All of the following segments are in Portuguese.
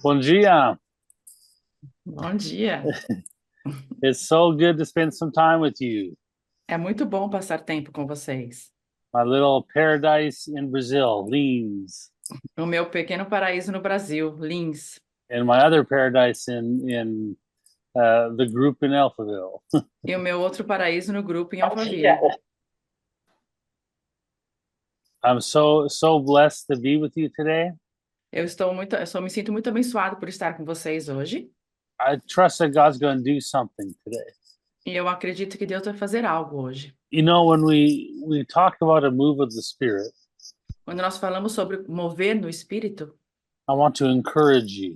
Bom dia. Bom dia. It's so good to spend some time with you. É muito bom passar tempo com vocês. My little paradise in Brazil, Lins, O meu pequeno paraíso no Brasil, Lins, and my other paradise in the group in Alphaville. e o meu outro paraíso no grupo em Alphaville. I'm so blessed to be with you today. Eu me sinto muito abençoado por estar com vocês hoje, I trust that God's going to do something today. e eu acredito que Deus vai fazer algo hoje. You know, when we talk about a move of the Spirit, Quando nós falamos sobre mover no espírito, I want to encourage you.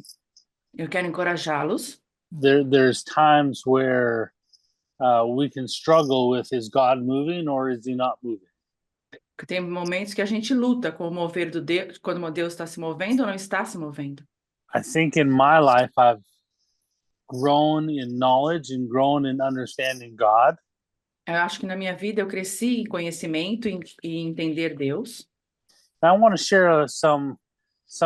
eu quero encorajá-los. There's times where we can struggle with is God moving or is He not moving? Que tem momentos que a gente luta com o mover do Deus, quando Deus está se movendo ou não está se movendo. I think in my life I've grown in knowledge and grown in understanding God. Eu acho que na minha vida eu cresci em conhecimento e entender Deus. And I want to share some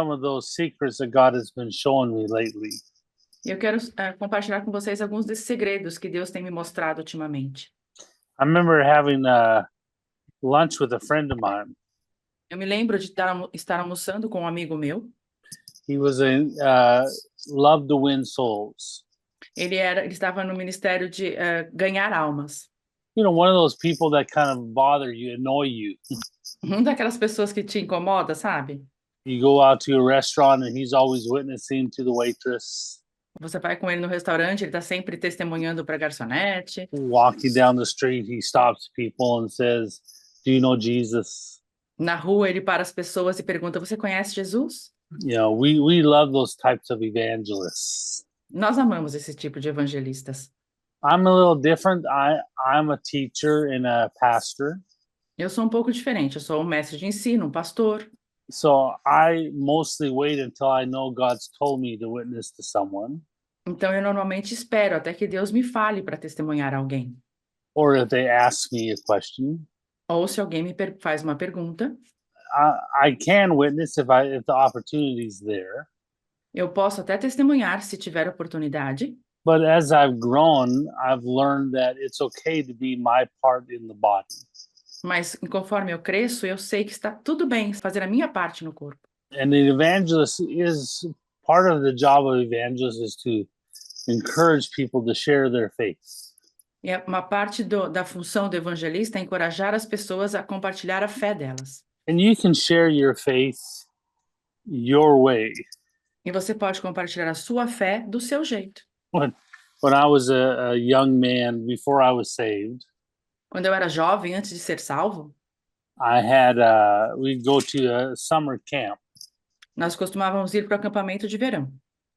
of those secrets that God has been showing me lately. E eu quero compartilhar com vocês alguns desses segredos que Deus tem me mostrado ultimamente. I remember having lunch with a friend of mine. Eu me lembro de estar almoçando com um amigo meu. He was loved to win souls. Ele estava no ministério de ganhar almas. You know, one of those people that kind of bother you, annoy you. Daquelas pessoas que te incomoda, sabe? You go out to a restaurant and he's always witnessing to the waitress. Você vai com ele no restaurante, ele está sempre testemunhando para a garçonete. Walking down the street, he stops people and says, "Do you know Jesus?" Na rua, ele para as pessoas e pergunta: Você conhece Jesus? You know, we love those types of evangelists. Nós amamos esse tipo de evangelistas. I'm a little different. I'm a teacher and a pastor. Eu sou um pouco diferente. Eu sou um mestre de ensino, um pastor. So I mostly wait until I know God's told me to witness to someone, Então, eu normalmente espero até que Deus me fale para testemunhar a alguém. or if they ask me a question. Ou se alguém faz uma pergunta, I can witness if the opportunity is there. eu posso até testemunhar se tiver oportunidade, But as I've grown, I've learned that it's okay to be my part in the body. mas conforme eu cresço, eu sei que está tudo bem fazer a minha parte no corpo. And the evangelist is part of the job of evangelist is to encourage people to share their faith. E uma parte da função do evangelista é encorajar as pessoas a compartilhar a fé delas. And you can share your faith your way. E você pode compartilhar a sua fé do seu jeito. When I was a young man, before I was saved, Quando eu era jovem, antes de ser salvo, we'd go to a summer camp. nós costumávamos ir para o acampamento de verão.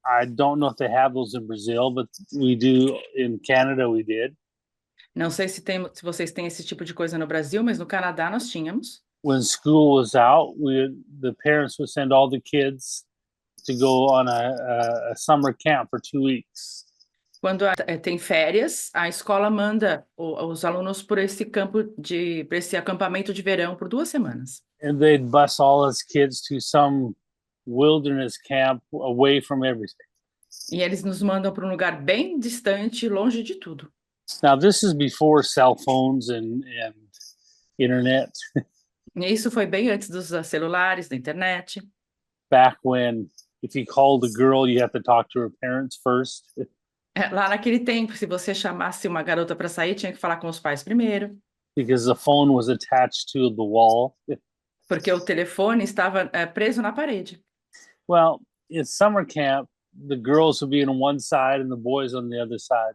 I don't know if they have those in Brazil, but we do in Canada. We did. Não sei se vocês têm esse tipo de coisa no Brasil, mas no Canadá nós tínhamos. When school was out, the parents would send all the kids to go on a summer camp for 2 weeks. Quando tem férias, a escola manda os alunos por esse por esse acampamento de verão por 2 semanas. And they'd bus all us kids to some wilderness camp away from everything. E eles nos mandam para um lugar bem distante, longe de tudo. Now, this is before cell phones and internet. E isso foi bem antes dos celulares, da internet. Back when, if you called a girl, you have to talk to her parents first. Lá naquele tempo, se você chamasse uma garota para sair, tinha que falar com os pais primeiro. Because the phone was attached to the wall. Porque o telefone estava preso na parede. Well, in summer camp, the girls would be on one side and the boys on the other side.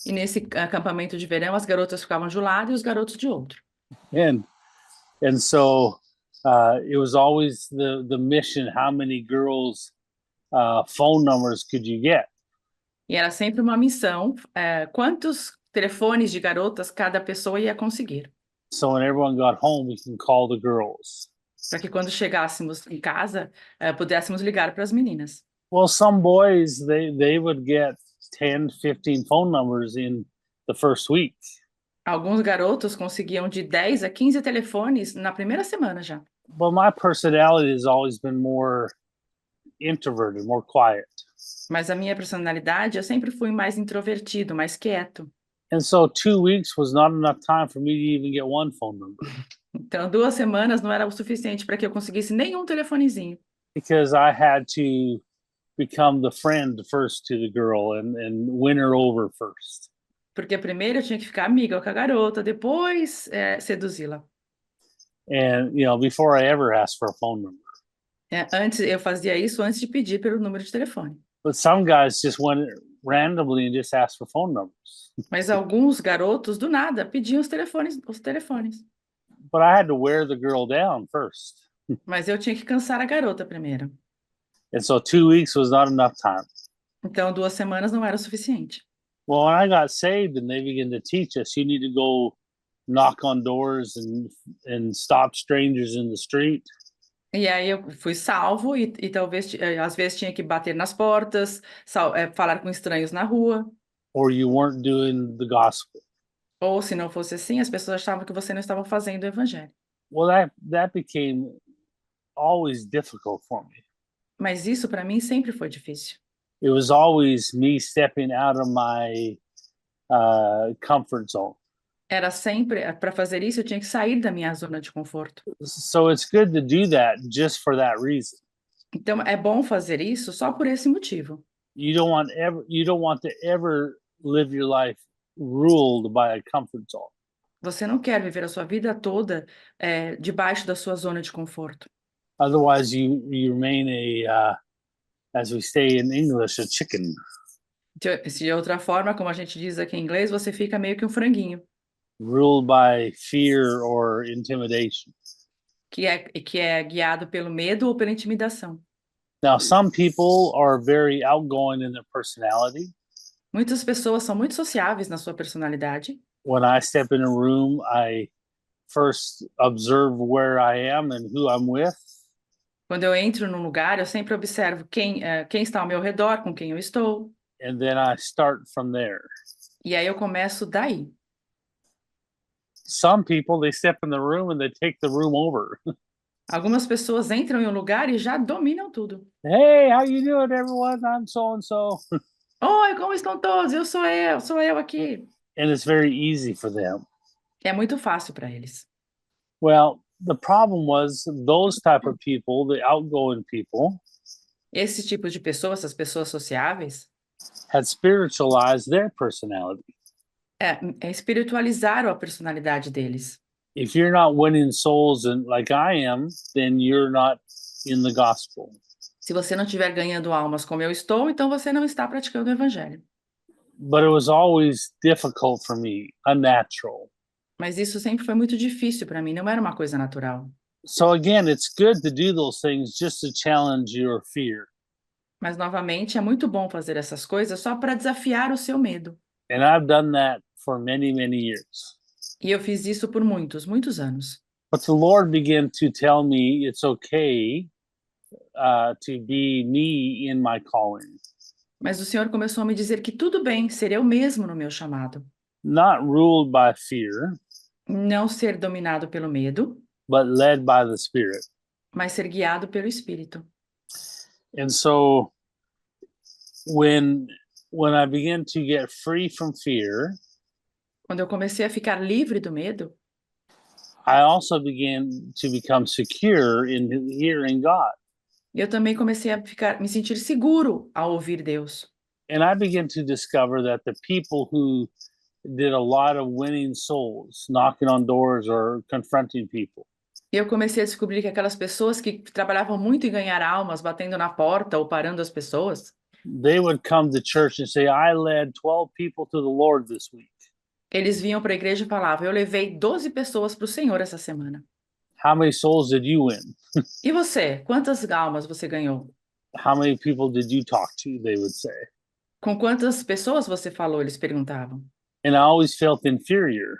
E nesse acampamento de verão, as garotas ficavam de um lado e os garotos de outro. And so it was always the mission, how many girls' phone numbers could you get? E era sempre uma missão, quantos telefones de garotas cada pessoa ia conseguir. So when everyone got home, we can call the girls. Para que quando chegássemos em casa, pudéssemos ligar para as meninas. Well, some boys, they would get 10, 15 phone numbers in the first week. Alguns garotos conseguiam de 10 a 15 telefones na primeira semana já. But my personality has always been more introverted, more quiet. Mas a minha personalidade, eu sempre fui mais introvertido, mais quieto. And so 2 weeks was not enough time for me to even get one phone number Então, 2 semanas não era o suficiente para que eu conseguisse nenhum telefonezinho. because I had to become the friend first to the girl and win her over first. Porque primeiro eu tinha que ficar amiga com a garota, depois seduzi-la. And, you know, before I ever asked for a phone number. Antes eu fazia isso antes de pedir pelo número de telefone. But some guys just went randomly and just asked for phone numbers. Mas alguns garotos, do nada, pediam os telefones, os telefones. But I had to wear the girl down first. Mas eu tinha que cansar a garota primeiro. And so 2 weeks was not enough time. Então, 2 semanas não era o suficiente. Well, when I got saved and they began to teach us, you need to go knock on doors and stop strangers in the street. E aí eu fui salvo e talvez, às vezes, tinha que bater nas portas, falar com estranhos na rua. Or you weren't doing the gospel. Ou, se não fosse assim, as pessoas achavam que você não estava fazendo o evangelho. Well, that became always difficult for me. Mas isso, para mim, sempre foi difícil. It was always me stepping out of my comfort zone. Era sempre, para fazer isso, eu tinha que sair da minha zona de conforto. So it's good to do that just for that reason. Então, é bom fazer isso só por esse motivo. You don't want to ever live your life ruled by a comfort zone. Você não quer viver a sua vida toda debaixo da sua zona de conforto. Otherwise, you remain as we say in English, a chicken. De outra forma, como a gente diz aqui em inglês, você fica meio que um franguinho, Ruled by fear or intimidation. que é guiado pelo medo ou pela intimidação. Now, some people are very outgoing in their personality. Muitas pessoas são muito sociáveis na sua personalidade. When I step in a room, I first observe where I am and who I'm with. Quando eu entro num lugar, eu sempre observo quem está ao meu redor, com quem eu estou. And then I start from there. E aí eu começo daí. Some people, they step in the room and they take the room over. Algumas pessoas entram em um lugar e já dominam tudo. Hey, how you doing, everyone? I'm so and so. Oi, como estão todos? Sou eu aqui. And it's very easy for them. É muito fácil para eles. Well, the problem was those type of people, the outgoing people, Esse tipo de pessoas, essas pessoas sociáveis, had spiritualized their personality. espiritualizaram a personalidade deles. If you're not winning souls and like I am, then you're not in the gospel. Se você não estiver ganhando almas como eu estou, então você não está praticando o evangelho. But it was always difficult for me, unnatural. Mas isso sempre foi muito difícil para mim, não era uma coisa natural. So again, it's good to do those things just to challenge your fear. Mas, novamente, é muito bom fazer essas coisas só para desafiar o seu medo. And I've done that for many, many years. E eu fiz isso por muitos, muitos anos. But the Lord began to tell me it's okay to be me in my calling. Mas o Senhor começou a me dizer que tudo bem ser eu mesmo no meu chamado. Not ruled by fear, Não ser dominado pelo medo, but led by the Spirit. mas ser guiado pelo Espírito. And so when I began to get free from fear, Quando eu comecei a ficar livre do medo, I also began to become secure in hearing God. eu também comecei a me sentir seguro ao ouvir Deus. And I began to discover that the people who did a lot of winning souls, knocking on doors or confronting people, Eu comecei a descobrir que aquelas pessoas que trabalhavam muito em ganhar almas, batendo na porta ou parando as pessoas, they would come to church and say, I led 12 people to the Lord this week. eles vinham para a igreja e falavam, eu levei 12 pessoas para o Senhor essa semana. How many souls did you win? E você? Quantas almas você ganhou? How many people did you talk to? They would say. Com quantas pessoas você falou? Eles perguntavam. And I always felt inferior.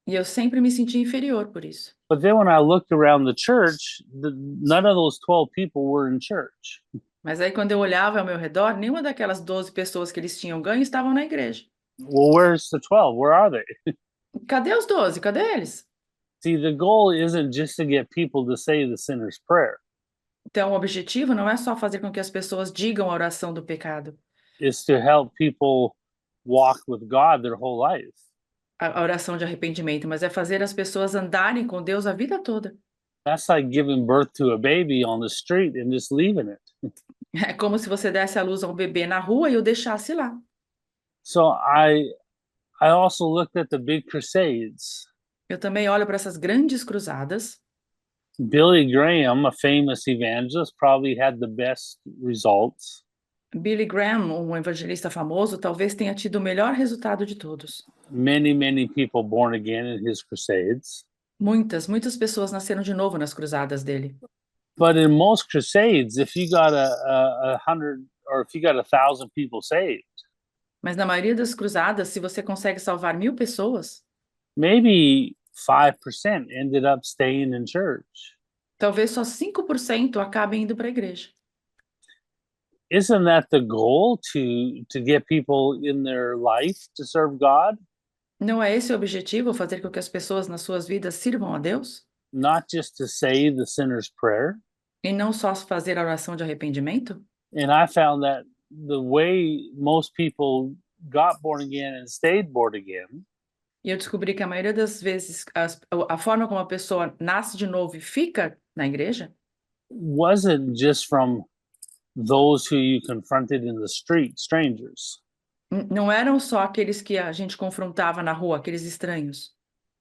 E eu sempre me senti inferior por isso. But then when I looked around the church, none of those 12 people were in church. Mas aí quando eu olhava ao meu redor, nenhuma daquelas 12 pessoas que eles tinham ganho estavam na igreja. Well, where's the 12? Where are they? Cadê os 12? Cadê eles? See, the goal isn't just to get people to say the sinner's prayer. Então, o objetivo não é só fazer com que as pessoas digam a oração do pecado. It's to help people walk with God their whole life. A oração de arrependimento, mas é fazer as pessoas andarem com Deus a vida toda. That's like giving birth to a baby on the street and just leaving it. É como se você desse à luz a um bebê na rua e o deixasse lá. So I also looked at the big crusades. Eu também olho para essas grandes cruzadas. Billy Graham, a famous evangelist, probably had the best results. Billy Graham, um evangelista famoso, talvez tenha tido o melhor resultado de todos. Many people born again in his crusades. Muitas pessoas nasceram de novo nas cruzadas dele. But in most crusades, if you got a hundred or if you got 1,000 people saved, Mas na maioria das cruzadas, se você consegue salvar 1.000 pessoas, maybe 5% ended up staying in church. talvez só 5% acabem indo para a igreja. Isn't that the goal to get people in their life to serve God? Não é esse o objetivo, fazer com que as pessoas nas suas vidas sirvam a Deus? Not just to say the sinner's prayer. E não só fazer a oração de arrependimento? And I found that the way most people got born again and stayed born again E eu descobri que a maioria das vezes, a forma como a pessoa nasce de novo e fica na igreja, wasn't just from those who you confronted in the street, strangers, não eram só aqueles que a gente confrontava na rua, aqueles estranhos,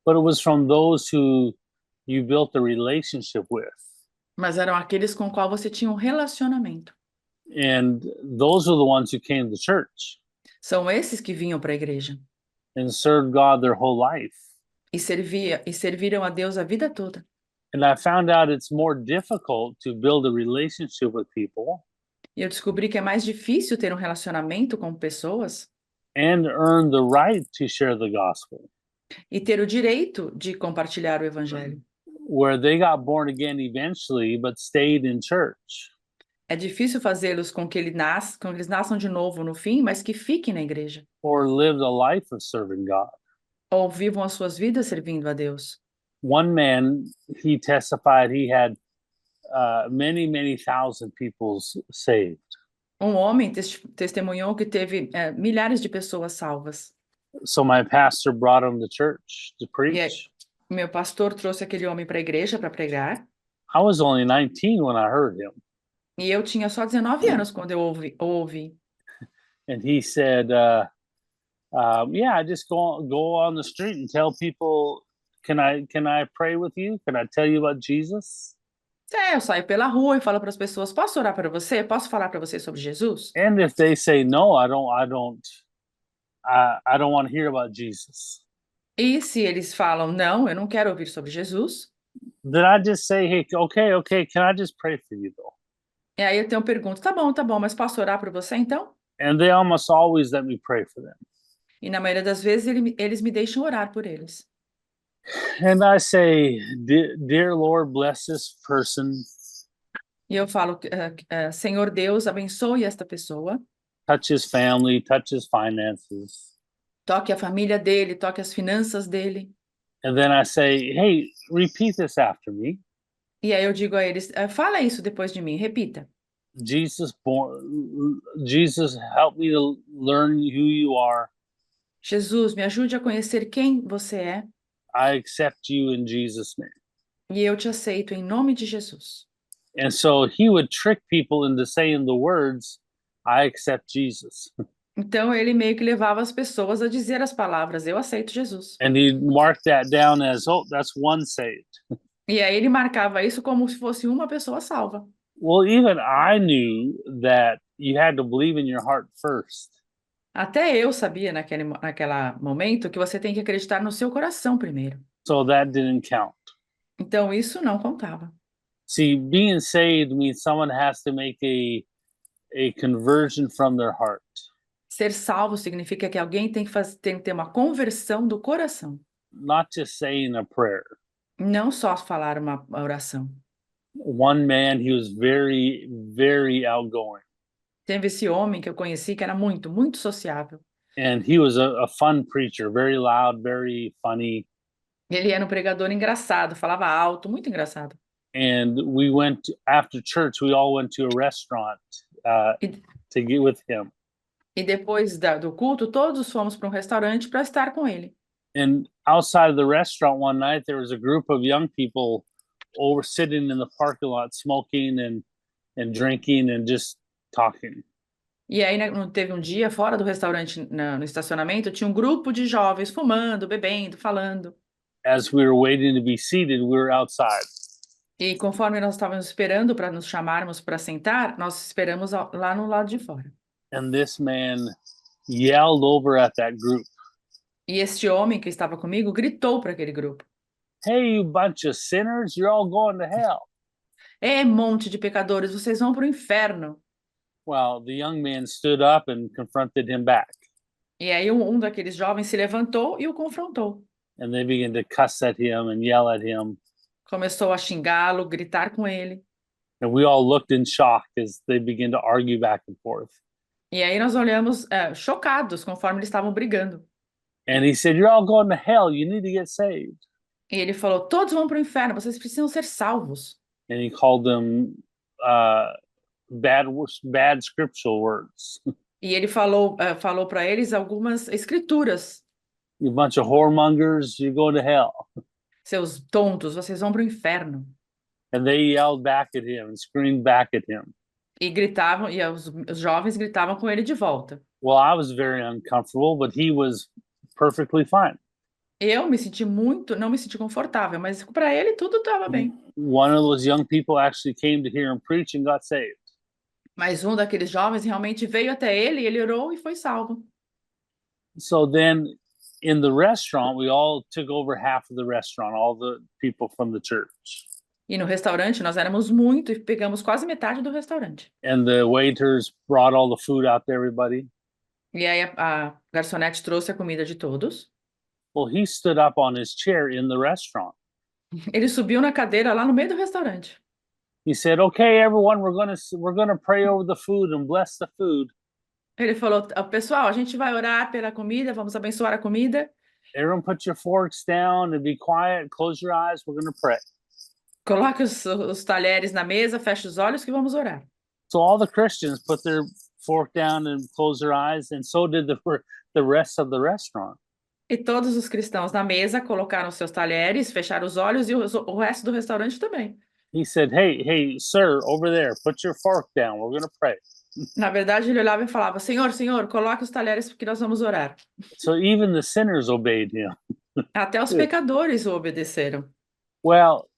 but it was from those who you built a relationship with. mas eram aqueles com qual você tinha um relacionamento. And those are the ones who came to church São esses que vinham para a igreja and served God their whole life. e serviram a Deus a vida toda. And I found out it's more difficult to build a relationship with people E eu descobri que é mais difícil ter um relacionamento com pessoas and earn the right to share the gospel, e ter o direito de compartilhar o evangelho. where they got born again eventually, but stayed in church. É difícil fazê-los com que eles nasçam de novo no fim, mas que fiquem na igreja Or lived a life of serving God. ou vivam as suas vidas servindo a Deus. One man, he testified he had many thousand people saved. Um homem testemunhou que teve milhares de pessoas salvas. So my pastor brought him to church to E aí, preach. meu pastor trouxe aquele homem para a igreja para pregar. I was only 19 when I heard him. E eu tinha só 19 anos quando eu ouvi. And he said, yeah, I just go on the street and tell people, can I pray with you? Can I tell you about Jesus? Eu saio pela rua e falo para as pessoas: posso orar para você? Posso falar para você sobre Jesus? And if they say no, I don't want to hear about Jesus. E se eles falam: não, eu não quero ouvir sobre Jesus, Then I just say, hey, okay, can I just pray for you though? e aí eu pergunto: tá bom, mas posso orar por você então? And they almost always let me pray for them. E na maioria das vezes eles me deixam orar por eles. And I say, dear Lord, bless this person. E eu falo: Senhor Deus, abençoe esta pessoa, Touch his family, touch his finances. toque a família dele, toque as finanças dele. And then I say, hey, repeat this after me. E aí eu digo a eles: fala isso depois de mim, repita. Jesus, help me to learn who you are. Jesus, me ajude a conhecer quem você é. I accept you in Jesus' name. E eu te aceito em nome de Jesus. And so he would trick people into saying the words, I accept Jesus. Então ele meio que levava as pessoas a dizer as palavras: eu aceito Jesus. And he'd mark that down as, oh, that's one saved. E aí ele marcava isso como se fosse uma pessoa salva. Well, even I knew that you had to believe in your heart first. Até eu sabia naquele momento que você tem que acreditar no seu coração primeiro. So that didn't count. Então isso não contava. See, being saved means someone has to make a conversion from their heart. Ser salvo significa que alguém tem que ter uma conversão do coração. Not just saying a prayer. Não só falar uma oração. One man, he was very outgoing. Teve esse homem que eu conheci que era muito sociável. And he was a fun preacher, very loud, very funny. Ele era um pregador engraçado, falava alto, muito engraçado. and we went after church. We all went to a restaurant E, to get with him. e depois do culto, todos fomos para um restaurante para estar com ele. And outside of the restaurant one night, there was a group of young people over sitting in the parking lot, smoking and drinking and just talking. E aí, né, teve um dia fora do restaurante, no estacionamento, tinha um grupo de jovens fumando, bebendo, falando. As we were waiting to be seated, we were outside. E conforme nós estávamos esperando para nos chamarmos para sentar, nós esperamos lá no lado de fora. And this man yelled over at that group, E este homem que estava comigo gritou para aquele grupo: "Hey, you bunch of sinners, you're all going to hell." "É, monte de pecadores, vocês vão para o inferno." Well, the young man stood up and confronted him back. E aí um daqueles jovens se levantou e o confrontou. And they began to cuss at him and yell at him. Começou a xingá-lo, gritar com ele. And we all looked in shock as they began to argue back and forth. E aí nós olhamos chocados conforme eles estavam brigando. And he said, "You're all going to hell. You need to get saved." E ele falou: "Todos vão para o inferno, vocês precisam ser salvos." And he called them bad scriptural words. E ele falou para eles algumas escrituras. You bunch of whoremongers, you go to hell. Seus tontos, vocês vão para o inferno. And they yelled back at him and screamed back at him. E gritavam, e os jovens gritavam com ele de volta. Well, I was very uncomfortable, but he was perfectly fine. Eu não me senti confortável, mas para ele tudo estava bem. One of those young people actually came to hear him preach and got saved. Mas um daqueles jovens realmente veio até ele, ele orou e foi salvo. So then in the restaurant, we all took over half of the restaurant, all the people from the church. E no restaurante nós éramos muito e pegamos quase metade do restaurante. And the waiters brought all the food out to everybody. E aí a garçonete trouxe a comida de todos. Well, he stood up on his chair in the restaurant. Ele subiu na cadeira lá no meio do restaurante. He said, "Okay, everyone, we're gonna pray over the food and bless the food." Ele falou: "Pessoal, a gente vai orar pela comida, vamos abençoar a comida. Everyone put your forks down and be quiet, close your eyes, we're gonna pray. Coloque os talheres na mesa, feche os olhos que vamos orar." So all the Christians put their fork down and close their eyes, and so did the rest of the restaurant. E todos os cristãos na mesa colocaram seus talheres, fecharam os olhos e o resto do restaurante também. He said, hey, sir, over there, put your fork down. We're going to pray. Na verdade, ele olhava e falava: "Senhor, Senhor, coloque os talheres porque nós vamos orar." So even the sinners obeyed him. Até os pecadores o obedeceram. Well,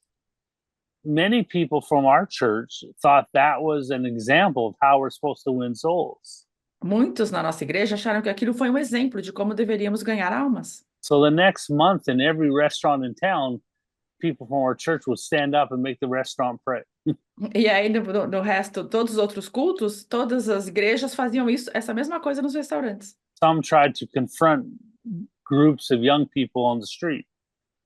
many people from our church thought that was an example of how we're supposed to win souls. Muitos na nossa igreja acharam que aquilo foi um exemplo de como deveríamos ganhar almas. So the next month, in every restaurant in town, people from our church would stand up and make the restaurant pray. E aí, no resto, todos os outros cultos, todas as igrejas faziam essa mesma coisa nos restaurantes. Some tried to confront groups of young people on the street.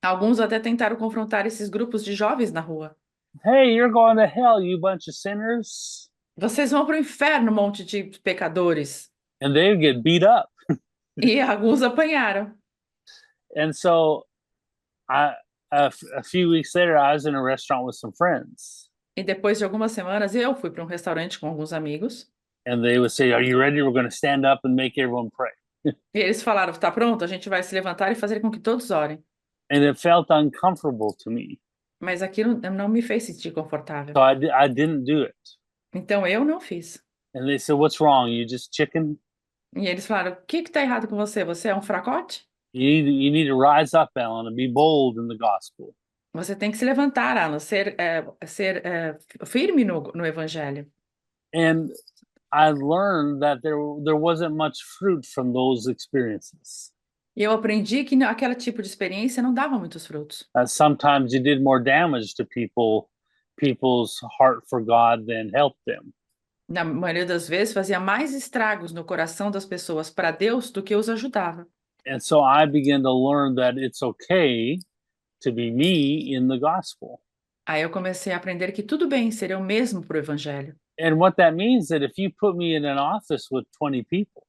Alguns até tentaram confrontar esses grupos de jovens na rua. Hey, you're going to hell, you bunch of sinners. Vocês vão para o inferno, um monte de pecadores. And they would get beat up. E alguns apanharam. And so a few weeks later, I was in a restaurant with some friends. E depois de algumas semanas, eu fui para um restaurante com alguns amigos. And they would say, "Are you ready? We're going to stand up and make everyone pray." E eles falaram: "Tá pronto? A gente vai se levantar e fazer com que todos orem." And it felt uncomfortable to me. Mas aquilo não me fez sentir confortável. So I didn't do it. Então eu não fiz. And they said, "What's wrong? You just chicken? E eles falaram: "O que está errado com você? Você é um fracote? You need to rise up, Alan, and be bold in the gospel." Você tem que se levantar, Alan, ser firme no evangelho." And I learned that there wasn't much fruit from those experiences. E eu aprendi que aquele tipo de experiência não dava muitos frutos. Sometimes you did more damage to people's heart for God than helped them. Na maioria das vezes, fazia mais estragos no coração das pessoas para Deus do que os ajudava. And so I began to learn that it's okay to be me in the gospel. Aí eu comecei a aprender que tudo bem ser eu mesmo pro evangelho. And what that means is that if you put me in an office with 20 people,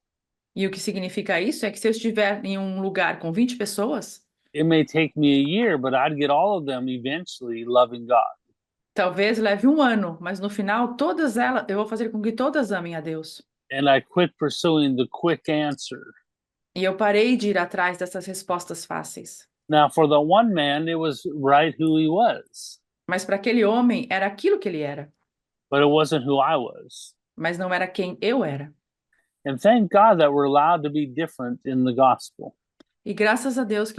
E o que significa isso é que se eu estiver em um lugar com 20 pessoas, it may take me a year, but I'd get all of them eventually loving God. Talvez leve um ano, mas no final, todas elas, eu vou fazer com que todas amem a Deus. And I quit pursuing the quick answer. E eu parei de ir atrás dessas respostas fáceis. Now, for the one man, it was right who he was, Mas para aquele homem, era aquilo que ele era, but it wasn't who I was. mas não era quem eu era. And thank God that we're allowed to be different in the gospel. E graças a Deus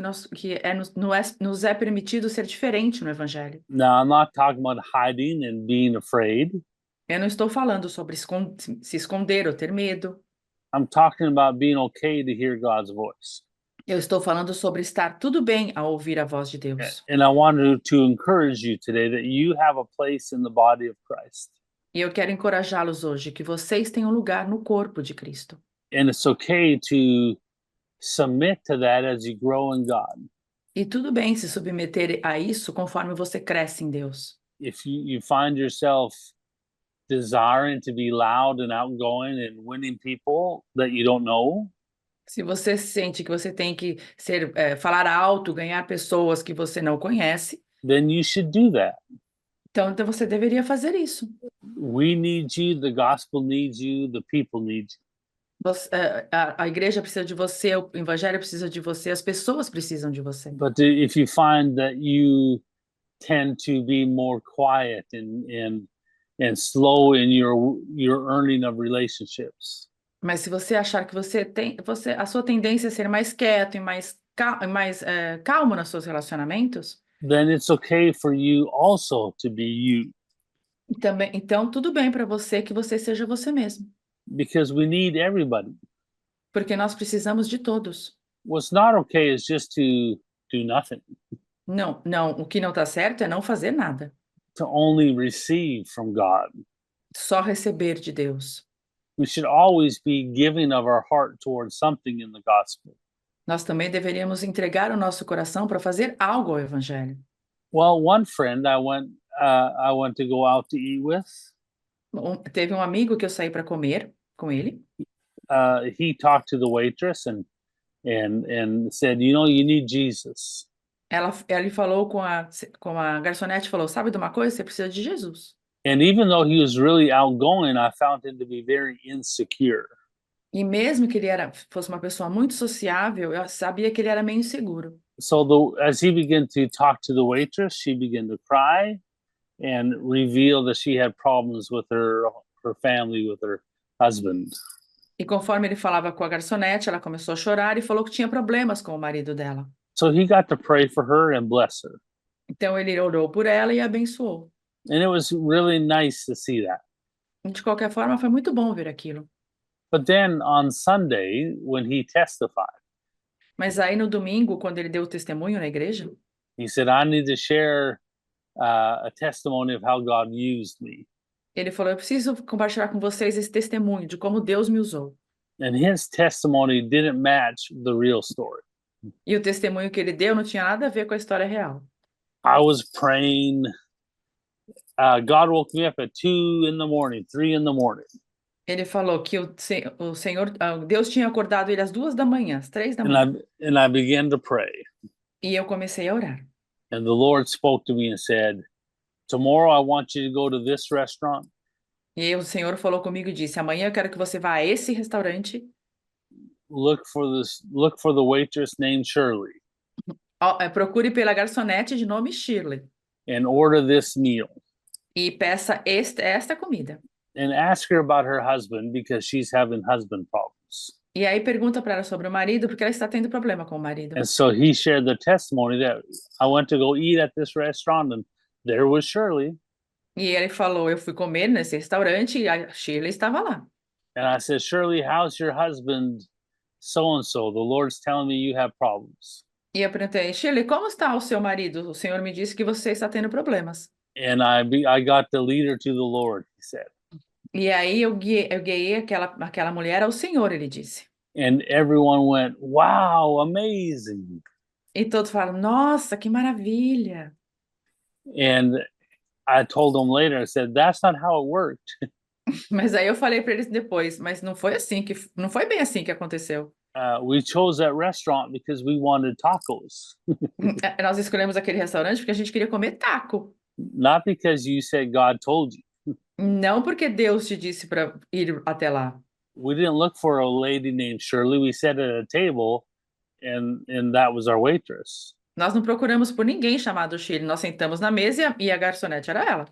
nos é permitido ser diferente no Evangelho. Now, I'm not talking about hiding and being afraid. Eu não estou falando sobre se esconder ou ter medo. I'm talking about being okay to hear God's voice. Eu estou falando sobre estar tudo bem ao ouvir a voz de Deus. And I wanted to encourage you today that you have a place in the body of Christ. E eu quero encorajá-los hoje que vocês têm um lugar no corpo de Cristo. And it's okay to submit to that as you grow in God. E tudo bem se submeter a isso conforme você cresce em Deus. If you find yourself desiring to be loud and outgoing and winning people that you don't know, Se você sente que você tem que falar alto, ganhar pessoas que você não conhece, then you should do that. então você deveria fazer isso. We need you, the gospel needs you, the people need you. A igreja precisa de você, o evangelho precisa de você, as pessoas precisam de você. But if you find that you tend to be more quiet and slow in your earning of relationships, Mas se você achar que a sua tendência é ser mais quieto e mais calmo nos seus relacionamentos, then it's okay for you also to be you, então tudo bem para você que você seja você mesmo, because we need everybody. porque nós precisamos de todos. What's not okay is just to do nothing, Não, o que não está certo é não fazer nada, to only receive from God. só receber de Deus. We should always be giving of our heart towards something in the gospel. Nós também deveríamos entregar o nosso coração para fazer algo ao evangelho. Well, one friend I went to go out to eat with. Teve um amigo que eu saí para comer com ele. He talked to the waitress and said, you know, you need Jesus. Ele falou com a garçonete, falou, sabe de uma coisa? Você precisa de Jesus. And even though he was really outgoing, I found him to be very insecure. E mesmo que ele fosse uma pessoa muito sociável, eu sabia que ele era meio inseguro. So as he began to talk to the waitress, she began to cry and reveal that she had problems with her family, with her husband. E conforme ele falava com a garçonete, ela começou a chorar e falou que tinha problemas com o marido dela. So he got to pray for her and bless her. Então ele orou por ela e a abençoou. And it was really nice to see that. De qualquer forma, foi muito bom ver aquilo. But then on Sunday, when he testified, Mas aí no domingo, quando ele deu o testemunho na igreja, he said, I need to share a testimony of how God used me. ele falou, eu preciso compartilhar com vocês esse testemunho de como Deus me usou. And his testimony didn't match the real story. E o testemunho que ele deu não tinha nada a ver com a história real. I was praying. God woke me up at 2 in the morning, 3 in the morning. Ele falou que o Senhor, Deus tinha acordado ele às 2 da manhã, às 3 da manhã. And I began to pray. E eu comecei a orar. And the Lord spoke to me and said, tomorrow I want you to go to this restaurant. E aí o Senhor falou comigo e disse, amanhã eu quero que você vá a esse restaurante. Look for the waitress named Shirley. Procure pela garçonete de nome Shirley. And order this meal. E peça esta comida. And ask her about her husband because she's having husband problems. E aí pergunta para ela sobre o marido porque ela está tendo problema com o marido. And so he shared the testimony that I went to go eat at this restaurant and there was Shirley. E ele falou, eu fui comer nesse restaurante e a Shirley estava lá. And I said, Shirley, how's your husband so-and-so? The Lord's telling me you have problems. E eu perguntei, Shirley, como está o seu marido? O Senhor me disse que você está tendo problemas. And I got to lead her to the Lord, he said. E aí eu guiei aquela mulher ao Senhor, ele disse. And everyone went, wow, amazing. E todos falaram, nossa, que maravilha. And I told them later, I said, that's not how it worked. Mas aí eu falei para eles depois, mas não foi bem assim que aconteceu. We chose that restaurant because we wanted tacos. Nós escolhemos aquele restaurante porque a gente queria comer taco. not because you said God told you. Não porque Deus te disse para ir até lá. We didn't look for a lady named Shirley. We sat at a table, and that was our waitress. Nós não procuramos por ninguém chamado Shirley. Nós sentamos na mesa e a garçonete era ela.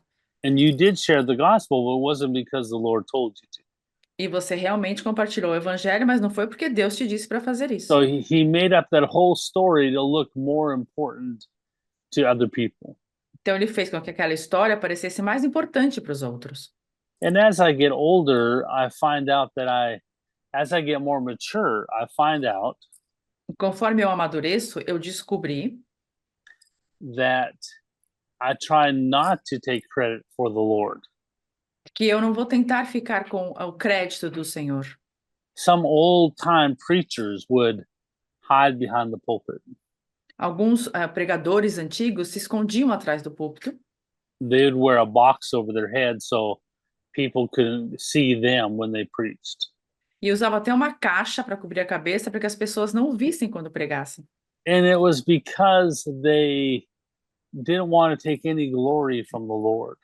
And you did share the gospel, but it wasn't because the Lord told you to. E você realmente compartilhou o evangelho, mas não foi porque Deus te disse para fazer isso. So he made up that whole story to look more important to other people. Então ele fez com que aquela história parecesse mais importante para os outros. And as I get older, I find out that as I get more mature, I find out Conforme eu amadureço, eu descobri that I try not to take credit for the Lord. que eu não vou tentar ficar com o crédito do Senhor. Some old time preachers would hide behind the pulpit. Alguns pregadores antigos se escondiam atrás do púlpito They would wear a box over their head so people couldn't see them when they preached. e usavam até uma caixa para cobrir a cabeça para que as pessoas não o vissem quando pregassem. And it was because they didn't want to take any glory from the Lord.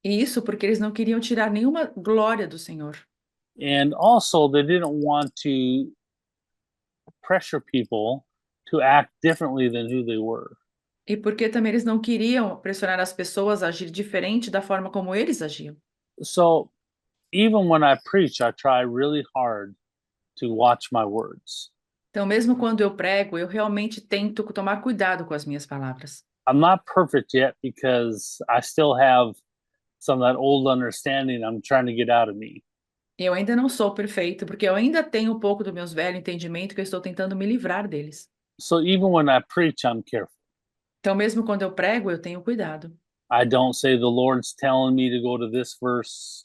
E isso porque eles não queriam tirar nenhuma glória do Senhor. And also, they didn't want to pressure people to act differently than who they were. E porque também eles não queriam pressionar as pessoas a agir diferente da forma como eles agiam. So, even when I preach, I try really hard to watch my words. Então, mesmo quando eu prego, eu realmente tento tomar cuidado com as minhas palavras. I'm not perfect yet because I still have some of that old understanding I'm trying to get out of me. Eu ainda não sou perfeito, porque eu ainda tenho um pouco do meu velho entendimento que eu estou tentando me livrar deles. So, even when I preach, I'm careful. Então, mesmo quando eu prego, eu tenho cuidado. I don't say the Lord's telling me to go to this verse.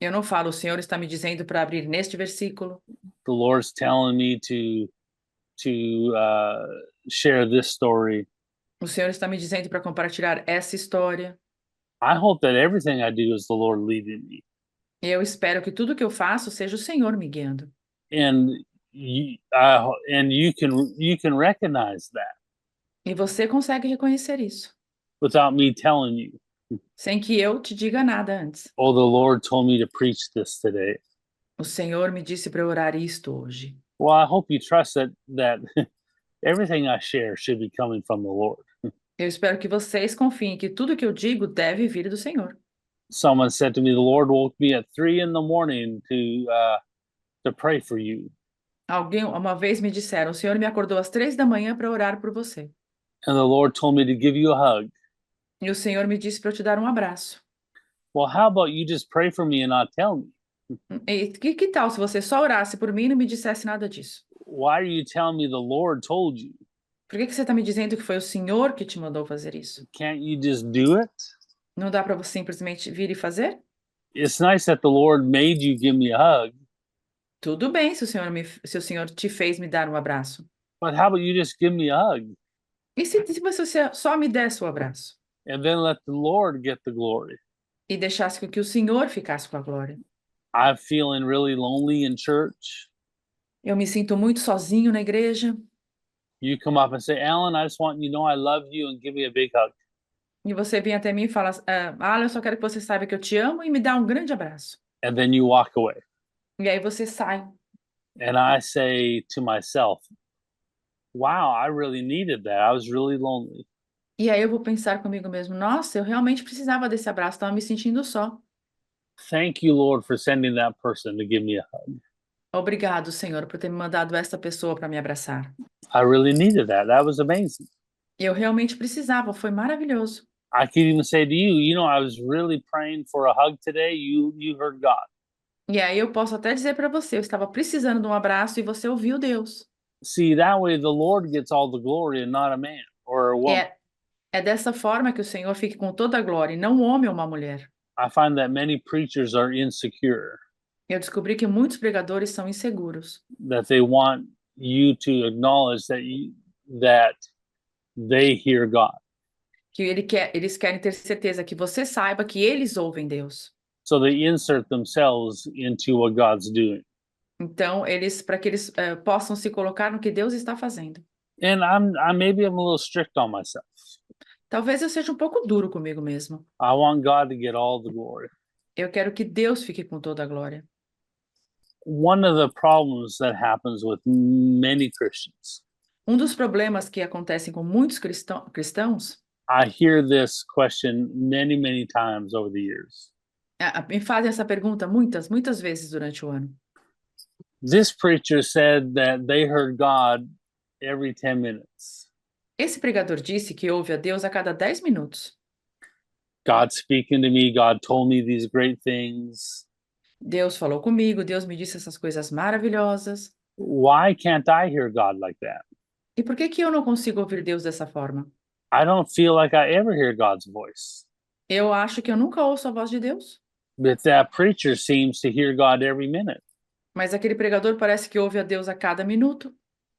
Eu não falo, o Senhor está me dizendo para abrir neste versículo. The Lord's telling me to share this story. O Senhor está me dizendo para compartilhar essa história. I hope that everything I do is the Lord leading me. E eu espero que tudo que eu faço seja o Senhor me guiando. And you can recognize that E você consegue reconhecer isso, without me telling you. sem que eu te diga nada antes. Oh, the Lord told me to preach this today. O Senhor me disse para orar isto hoje. Well, I hope you trust that everything I share should be coming from the Lord. Eu espero que vocês confiem que tudo que eu digo deve vir do Senhor. Someone said to me, the Lord woke me at 3 a.m. to pray for you. Alguém uma vez me disseram, o Senhor me acordou às 3 da manhã para orar por você. And the Lord told me to give you a hug. E o Senhor me disse para eu te dar um abraço. Well, how about you just pray for me and not tell me? E que tal se você só orasse por mim e não me dissesse nada disso? Why are you telling me the Lord told you? Por que você está me dizendo que foi o Senhor que te mandou fazer isso? Can't you just do it? Não dá para você simplesmente vir e fazer? It's nice that the Lord made you give me a hug, Tudo bem se o Senhor te fez me dar um abraço. but how about you just give me a hug E se você só me desse o abraço and then let the Lord get the glory? e deixasse com que o Senhor ficasse com a glória? I'm feeling really lonely in church. Eu me sinto muito sozinho na igreja. You come up and say, Alan, I just want you to know I love you and give me a big hug. E você vem até mim e fala, Alan, eu só quero que você saiba que eu te amo e me dá um grande abraço. And then you walk away. E aí você sai. And I say to myself, wow, I really needed that. I was really lonely. E aí eu vou pensar comigo mesmo, nossa, eu realmente precisava desse abraço, estava me sentindo só. Thank you, Lord, for sending that person to give me a hug. Obrigado, Senhor, por ter me mandado essa pessoa para me abraçar. I really needed that. That was amazing. Eu realmente precisava, foi maravilhoso. I could even say to you, I was really praying for a hug today. You heard God. E aí eu posso até dizer para você, eu estava precisando de um abraço e você ouviu Deus. See, that way the Lord gets all the glory and not a man or a woman. É dessa forma que o Senhor fique com toda a glória, e não um homem ou uma mulher. I find that many preachers are insecure, Eu descobri que muitos pregadores são inseguros, that they want you to acknowledge that they hear God. que eles querem ter certeza que você saiba que eles ouvem Deus. So they insert themselves into what God's doing. Então, para que eles possam se colocar no que Deus está fazendo. And maybe I'm a little strict on myself. Talvez eu seja um pouco duro comigo mesmo. I want God to get all the glory. Eu quero que Deus fique com toda a glória. One of the problems that happens with many Christians, Um dos problemas que acontecem com muitos cristãos, I hear this question many times over the years. me fazem essa pergunta muitas vezes durante o ano. This preacher said that they heard God every 10 minutes. Esse pregador disse que ouve a Deus a cada 10 minutos. God speaking to me, God told me these great things. Deus falou comigo, Deus me disse essas coisas maravilhosas. Why can't I hear God like that? E por que que eu não consigo ouvir Deus dessa forma? I don't feel like I ever hear God's voice. Eu acho que eu nunca ouço a voz de Deus. But that preacher seems to hear God every minute. Mas aquele pregador parece que ouve a Deus a cada minuto.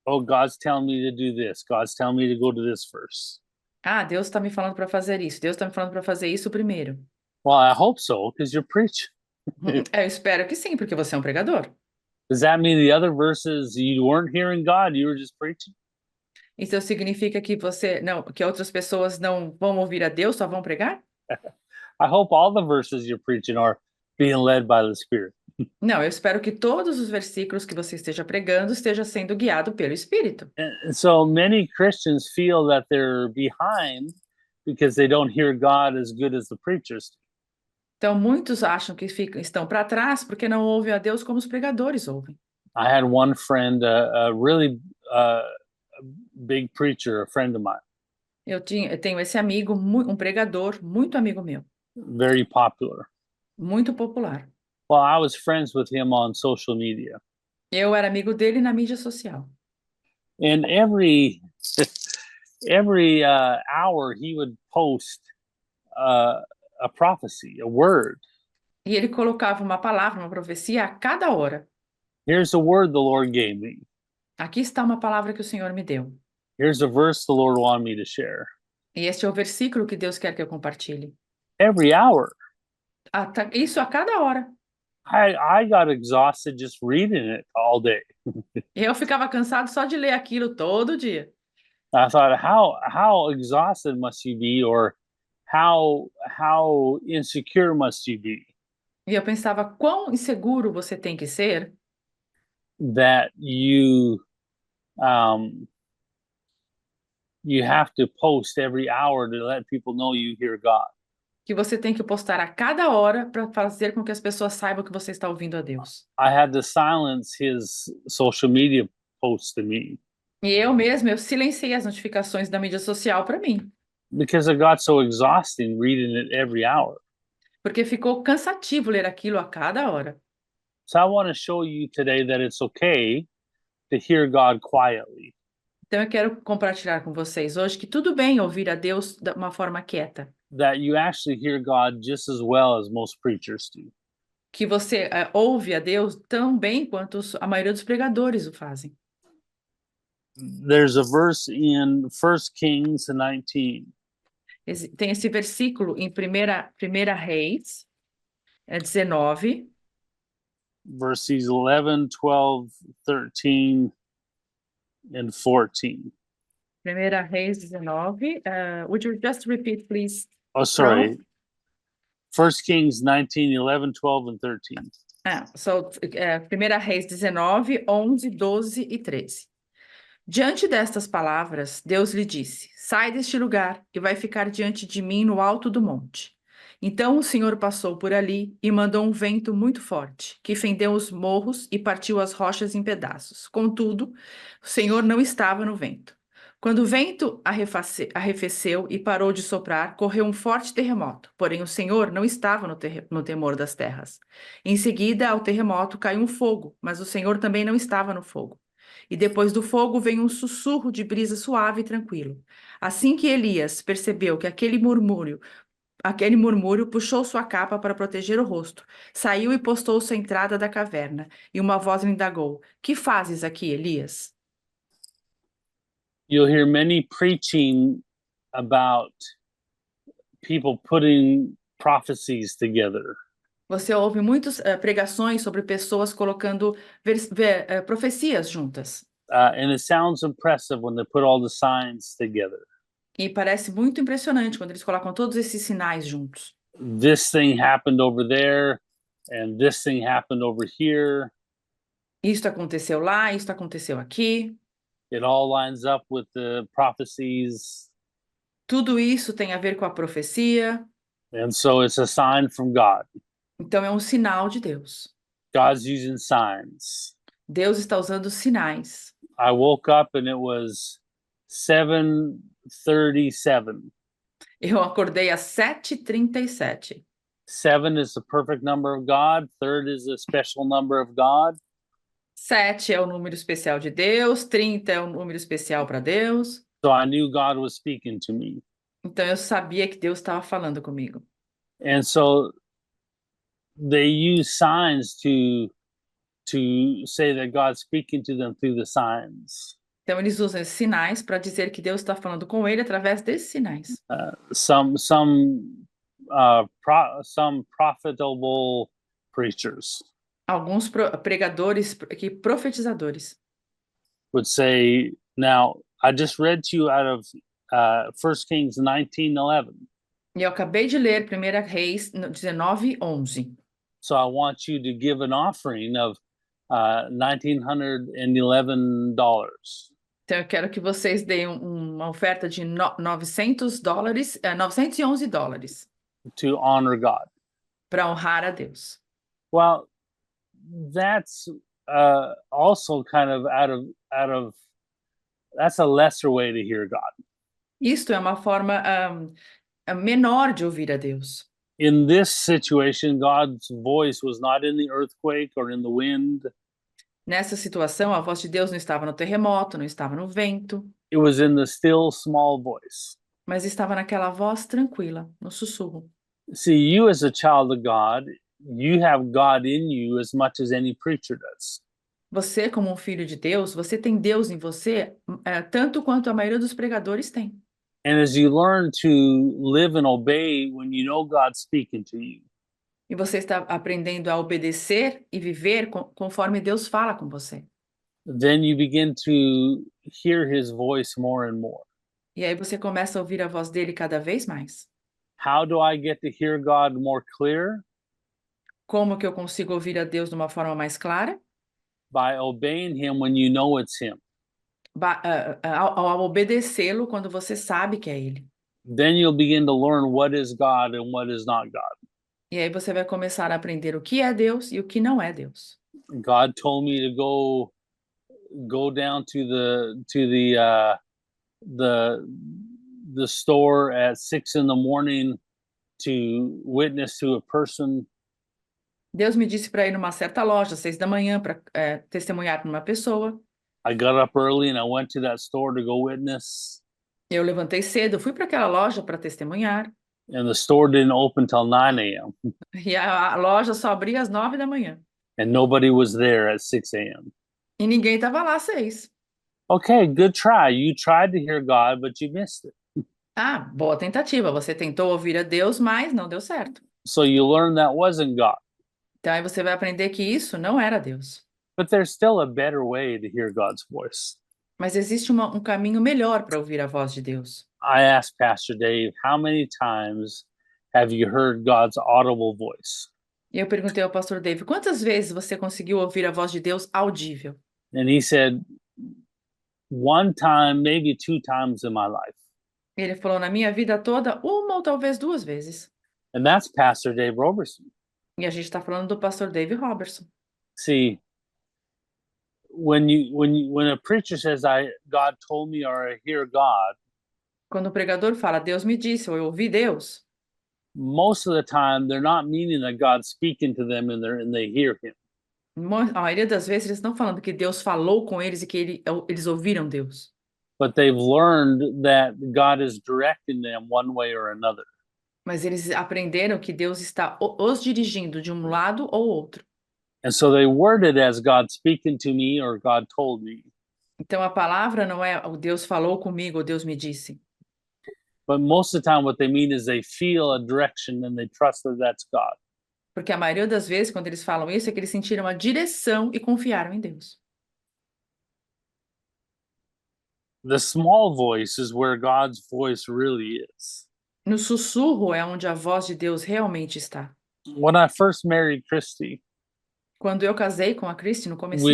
Oh, God's telling me to do this. God's telling me to go to this verse. Ah, Deus está me falando para fazer isso. Deus está me falando para fazer isso primeiro. Well, I hope so, because you're preaching. Eu espero que sim, porque você é um pregador. Does that mean the other verses you weren't hearing God, you were just preaching? Isso significa que que outras pessoas não vão ouvir a Deus, só vão pregar? I hope all the verses you're preaching are being led by the Spirit. Não, eu espero que todos os versículos que você esteja pregando esteja sendo guiado pelo Espírito. And so many Christians feel that they're behind because they don't hear God as good as the preachers. Então, muitos acham que estão para trás porque não ouvem a Deus como os pregadores ouvem. I had one friend, a really big preacher, a friend of mine, Eu tenho esse amigo, um pregador, muito amigo meu, very popular. muito popular. Well, I was friends with him on social media. Eu era amigo dele na mídia social. And every hour he would post a prophecy, a word. E ele colocava uma palavra, uma profecia a cada hora. Here's a word the Lord gave me. Aqui está uma palavra que o Senhor me deu. Here's a verse the Lord wanted me to share. E este é o versículo que Deus quer que eu compartilhe. Every hour. Isso a cada hora. I got exhausted just reading it all day. Eu ficava cansado só de ler aquilo todo dia. I thought, how exhausted must you be, or how insecure must you be E eu pensava, quão inseguro você tem que ser that you have to post every hour to let people know you hear God. que você tem que postar a cada hora para fazer com que as pessoas saibam que você está ouvindo a Deus. I had to silence his social media posts to me E eu silenciei as notificações da mídia social para mim, because it got so exhausting reading it every hour. porque ficou cansativo ler aquilo a cada hora. So I want to show you today that it's okay to hear God quietly. Então eu quero compartilhar com vocês hoje que tudo bem ouvir a Deus de uma forma quieta, That you actually hear God just as well as most preachers do. que você ouve a Deus tão bem quanto a maioria dos pregadores o fazem. There's a verse in 1 Kings 19. Tem esse versículo em 1 Reis 19, verses 11, 12, 13, and 14. 1 Reis 19. Would you just repeat, please? Oh, sorry. 1 Kings 19, 11, 12, and 13. So, 1 Reis 19, 11, 12 e 13. Diante destas palavras, Deus lhe disse: Sai deste lugar e vai ficar diante de mim no alto do monte. Então o Senhor passou por ali e mandou um vento muito forte, que fendeu os morros e partiu as rochas em pedaços. Contudo, o Senhor não estava no vento. Quando o vento arrefeceu e parou de soprar, correu um forte terremoto. Porém, o Senhor não estava no temor das terras. Em seguida, ao terremoto caiu um fogo, mas o Senhor também não estava no fogo. E depois do fogo veio um sussurro de brisa suave e tranquilo. Assim que Elias percebeu que aquele murmúrio puxou sua capa para proteger o rosto, saiu e postou-se à entrada da caverna. E uma voz lhe indagou: Que fazes aqui, Elias? You'll hear many preaching about people putting prophecies together. Você ouve muitas pregações sobre pessoas colocando profecias juntas. And it sounds impressive when they put all the signs together. E parece muito impressionante quando eles colocam todos esses sinais juntos. This thing happened over there, and this thing happened over here. Isto aconteceu lá, isto aconteceu aqui. It all lines up with the prophecies. Tudo isso tem a ver com a profecia. And so it's a sign from God. Então é um sinal de Deus. God's using signs. Deus está usando sinais. I woke up and it was 7:37. Eu acordei às 7h37. 7 is the perfect number of God. 3 is a special number of God. 7 é o número especial de Deus, 30 é o número especial para Deus. So I knew God was speaking to me. Então eu sabia que Deus estava falando comigo. And so they use signs to say that God's speaking to them through the signs. Então eles usam esses sinais para dizer que Deus está falando com ele através desses sinais. Some profitable preachers Alguns pregadores e profetizadores. would say, now, I just read to you out of 1 Kings 19:11. E eu acabei de ler 1 Reis 19:11. So I want you to give an offering of $1,911 Então eu quero que vocês deem uma oferta de $911 to honor God. para honrar a Deus. Well, that's also kind of out of that's a lesser way to hear God. Isto é uma forma menor de ouvir a Deus. In this situation, God's voice was not in the earthquake or in the wind. Nessa situação, a voz de Deus não estava no terremoto, não estava no vento, It was in the still small voice. mas estava naquela voz tranquila, no sussurro. See, you as a child of God, you have God in you as much as any preacher does. Você, como um filho de Deus, você tem Deus em você, tanto quanto a maioria dos pregadores tem. And as you learn to live and obey when you know God's speaking to you, E você está aprendendo a obedecer e viver conforme Deus fala com você. then you begin to hear his voice more and more. E aí você começa a ouvir a voz dele cada vez mais. How do I get to hear God more clear? Como que eu consigo ouvir a Deus de uma forma mais clara? By obeying him when you know it's him. Ao obedecê-lo quando você sabe que é ele. Then you'll begin to learn what is God and what is not God. E aí você vai começar a aprender o que é Deus e o que não é Deus. God told me to go down to the store at 6 a.m. to witness to a person. Deus me disse para ir numa certa loja às 6 da manhã para testemunhar para uma pessoa. I got up early and I went to that store to go witness. Eu levantei cedo, fui para aquela loja para testemunhar. And the store didn't open till 9 a.m. E a loja só abria às 9 da manhã. And nobody was there at 6 a.m. E ninguém estava lá às 6. Okay, good try. You tried to hear God, but you missed it. Ah, boa tentativa. Você tentou ouvir a Deus, mas não deu certo. So you learned that wasn't God. Então aí você vai aprender que isso não era Deus. But there's still a better way to hear God's voice. Mas existe um caminho melhor para ouvir a voz de Deus. I asked Pastor Dave, how many times have you heard God's audible voice? E eu perguntei ao pastor Dave, quantas vezes você conseguiu ouvir a voz de Deus audível? And he said, one time, maybe 2 times in my life. Ele falou, na minha vida toda, uma ou talvez 2 vezes. And that's Pastor Dave Roberson. E a gente está falando do pastor Dave Robertson. See, when a preacher says, God told me, or I hear God, Quando o pregador fala, Deus me disse, ou eu ouvi Deus, most of the time they're not meaning that God's speaking to them and they hear him. a maioria das vezes eles estão falando que Deus falou com eles e que eles ouviram Deus. But they've learned that God is directing them one way or another. Mas eles aprenderam que Deus está os dirigindo de um lado ou outro. And so they word it as God speaking to me or God told me. Então a palavra não é o Deus falou comigo ou Deus me disse. But most of the time what they mean is they feel a direction and they trust that that's God. Porque a maioria das vezes, quando eles falam isso, é que eles sentiram a direção e confiaram em Deus. The small voice is where God's voice really is. No sussurro é onde a voz de Deus realmente está. When I first married Christy, Quando eu casei com a Christy no comecinho,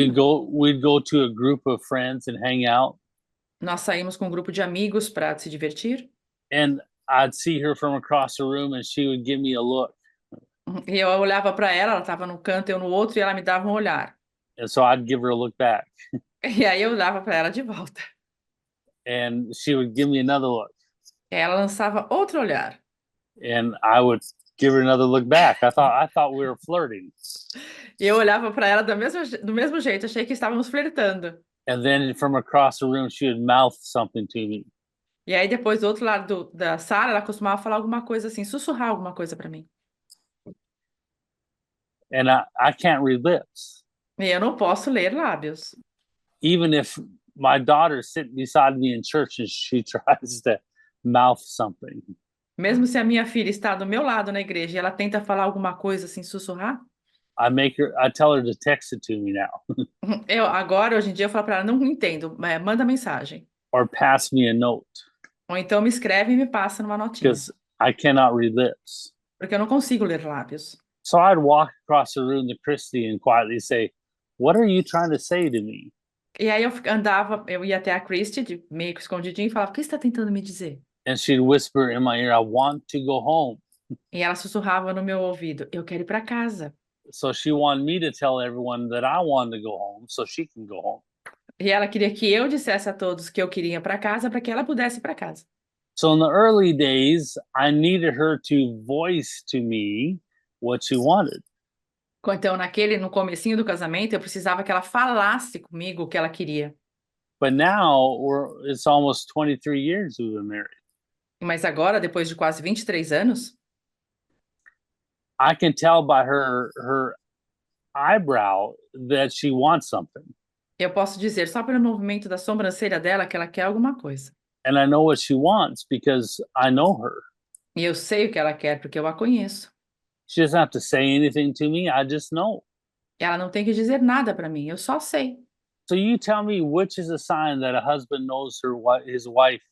we'd go to a group of friends and hang out, nós saímos com um grupo de amigos para se divertir. and I'd see her from across the room and she would give me a look. E eu olhava para ela estava num canto, eu no outro, e ela me dava um olhar. And so I'd give her a look back, E aí eu olhava para ela de volta. and she would give me another look, Ela lançava outro olhar. and I would give her another look back. I thought we were flirting. E eu olhava para ela do mesmo jeito, achei que estávamos flertando. And then from across the room, she would mouth something to me. E aí depois do outro lado da sala, ela costumava falar alguma coisa assim, sussurrar alguma coisa para mim. And I can't read lips. E eu não posso ler lábios. Even if my daughter's sitting beside me in church and she tries to mouth something, Mesmo se a minha filha está do meu lado na igreja e ela tenta falar alguma coisa assim, sussurrar, I tell her to text it to me now, hoje em dia, eu falo para ela, não entendo, manda mensagem. or pass me a note, Ou então me escreve e me passa numa notinha, because I cannot read lips. porque eu não consigo ler lábios. So I'd walk across the room to Christy and quietly say, "What are you trying to say to me?" E aí eu ia até a Christy, meio que escondidinho, e falava, o que você está tentando me dizer? And she'd whisper in my ear, "I want to go home." E ela sussurrava no meu ouvido, eu quero ir para casa. So she wanted me to tell everyone that I wanted to go home so she can go home. E ela queria que eu dissesse a todos que eu queria ir para casa para que ela pudesse ir para casa. So in the early days, I needed her to voice to me what she wanted. Então, no comecinho do casamento, eu precisava que ela falasse comigo o que ela queria. But now it's almost 23 years we've been married. Mas agora, depois de quase 23 anos, I can tell by her eyebrow that she wants something. eu posso dizer só pelo movimento da sobrancelha dela que ela quer alguma coisa. And I know what she wants because I know her. E eu sei o que ela quer porque eu a conheço. She doesn't have to say anything to me. I just know. Ela não tem que dizer nada para mim, eu só sei. So you tell me which is a sign that a husband knows his wife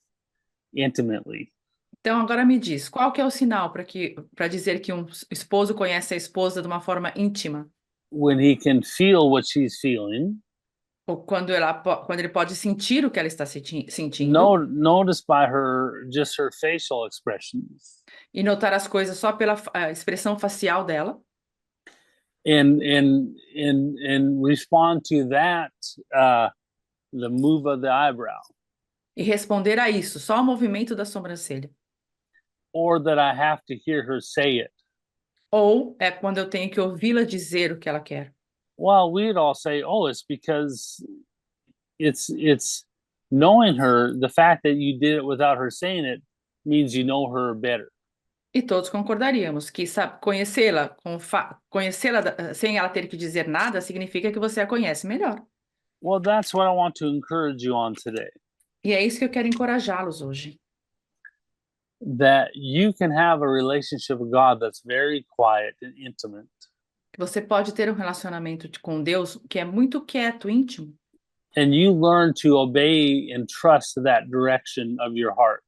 intimately. Então agora me diz, qual que é o sinal para dizer que um esposo conhece a esposa de uma forma íntima? When he can feel what she's feeling. Ou quando ele pode sentir o que ela está sentindo. Notice by her facial expressions. E notar as coisas só pela expressão facial dela. And respond to that, the move of the eyebrow. E responder a isso, só o movimento da sobrancelha. Or that I have to hear her say it. Ou é quando eu tenho que ouvi-la dizer o que ela quer. Well, we'd all say, "Oh, it's because it's knowing her. The fact that you did it without her saying it means you know her better." E todos concordaríamos que conhecê-la sem ela ter que dizer nada significa que você a conhece melhor. Well, that's what I want to encourage you on today. E é isso que eu quero encorajá-los hoje. That you can have a relationship with God that's very quiet and intimate. Você pode ter um relacionamento com Deus que é muito quieto, íntimo. And you learn to obey and trust that direction of your heart.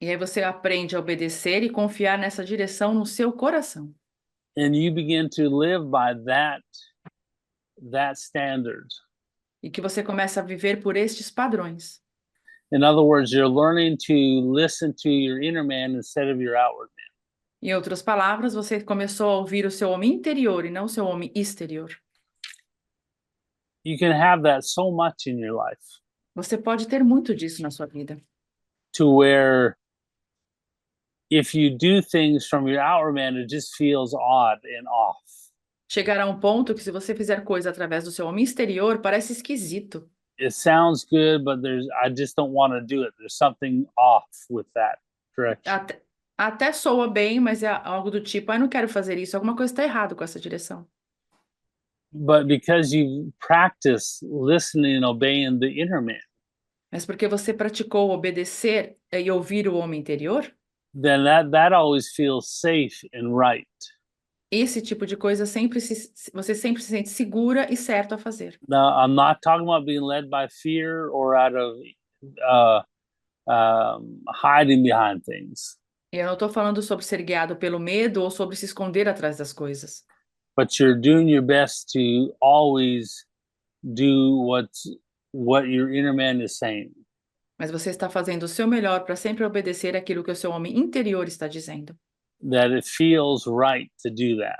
E aí você aprende a obedecer e confiar nessa direção no seu coração. And you begin to live by that standard. E que você começa a viver por estes padrões. In other words, you're learning to listen to your inner man instead of your outward man. Em outras palavras, você começou a ouvir o seu homem interior e não o seu homem exterior. You can have that so much in your life. Você pode ter muito disso na sua vida. To where if you do things from your outward man, it just feels odd and off. Chegar a um ponto que se você fizer coisa através do seu homem exterior, parece esquisito. It sounds good, but I just don't want to do it. There's something off with that direction. Até soa bem, mas é algo do tipo, eu não quero fazer isso, alguma coisa está errado com essa direção. But because you practice listening and obeying the inner man. Mas porque você praticou obedecer e ouvir o homem interior, then that always feels safe and right. Esse tipo de coisa você sempre se sente segura e certo a fazer. Now, I'm not talking about being led by fear or out of uh, hiding behind things, E eu não estou falando sobre ser guiado pelo medo ou sobre se esconder atrás das coisas. but you're doing your best to always do what your inner man is saying. Mas você está fazendo o seu melhor para sempre obedecer aquilo que o seu homem interior está dizendo. That it feels right to do that.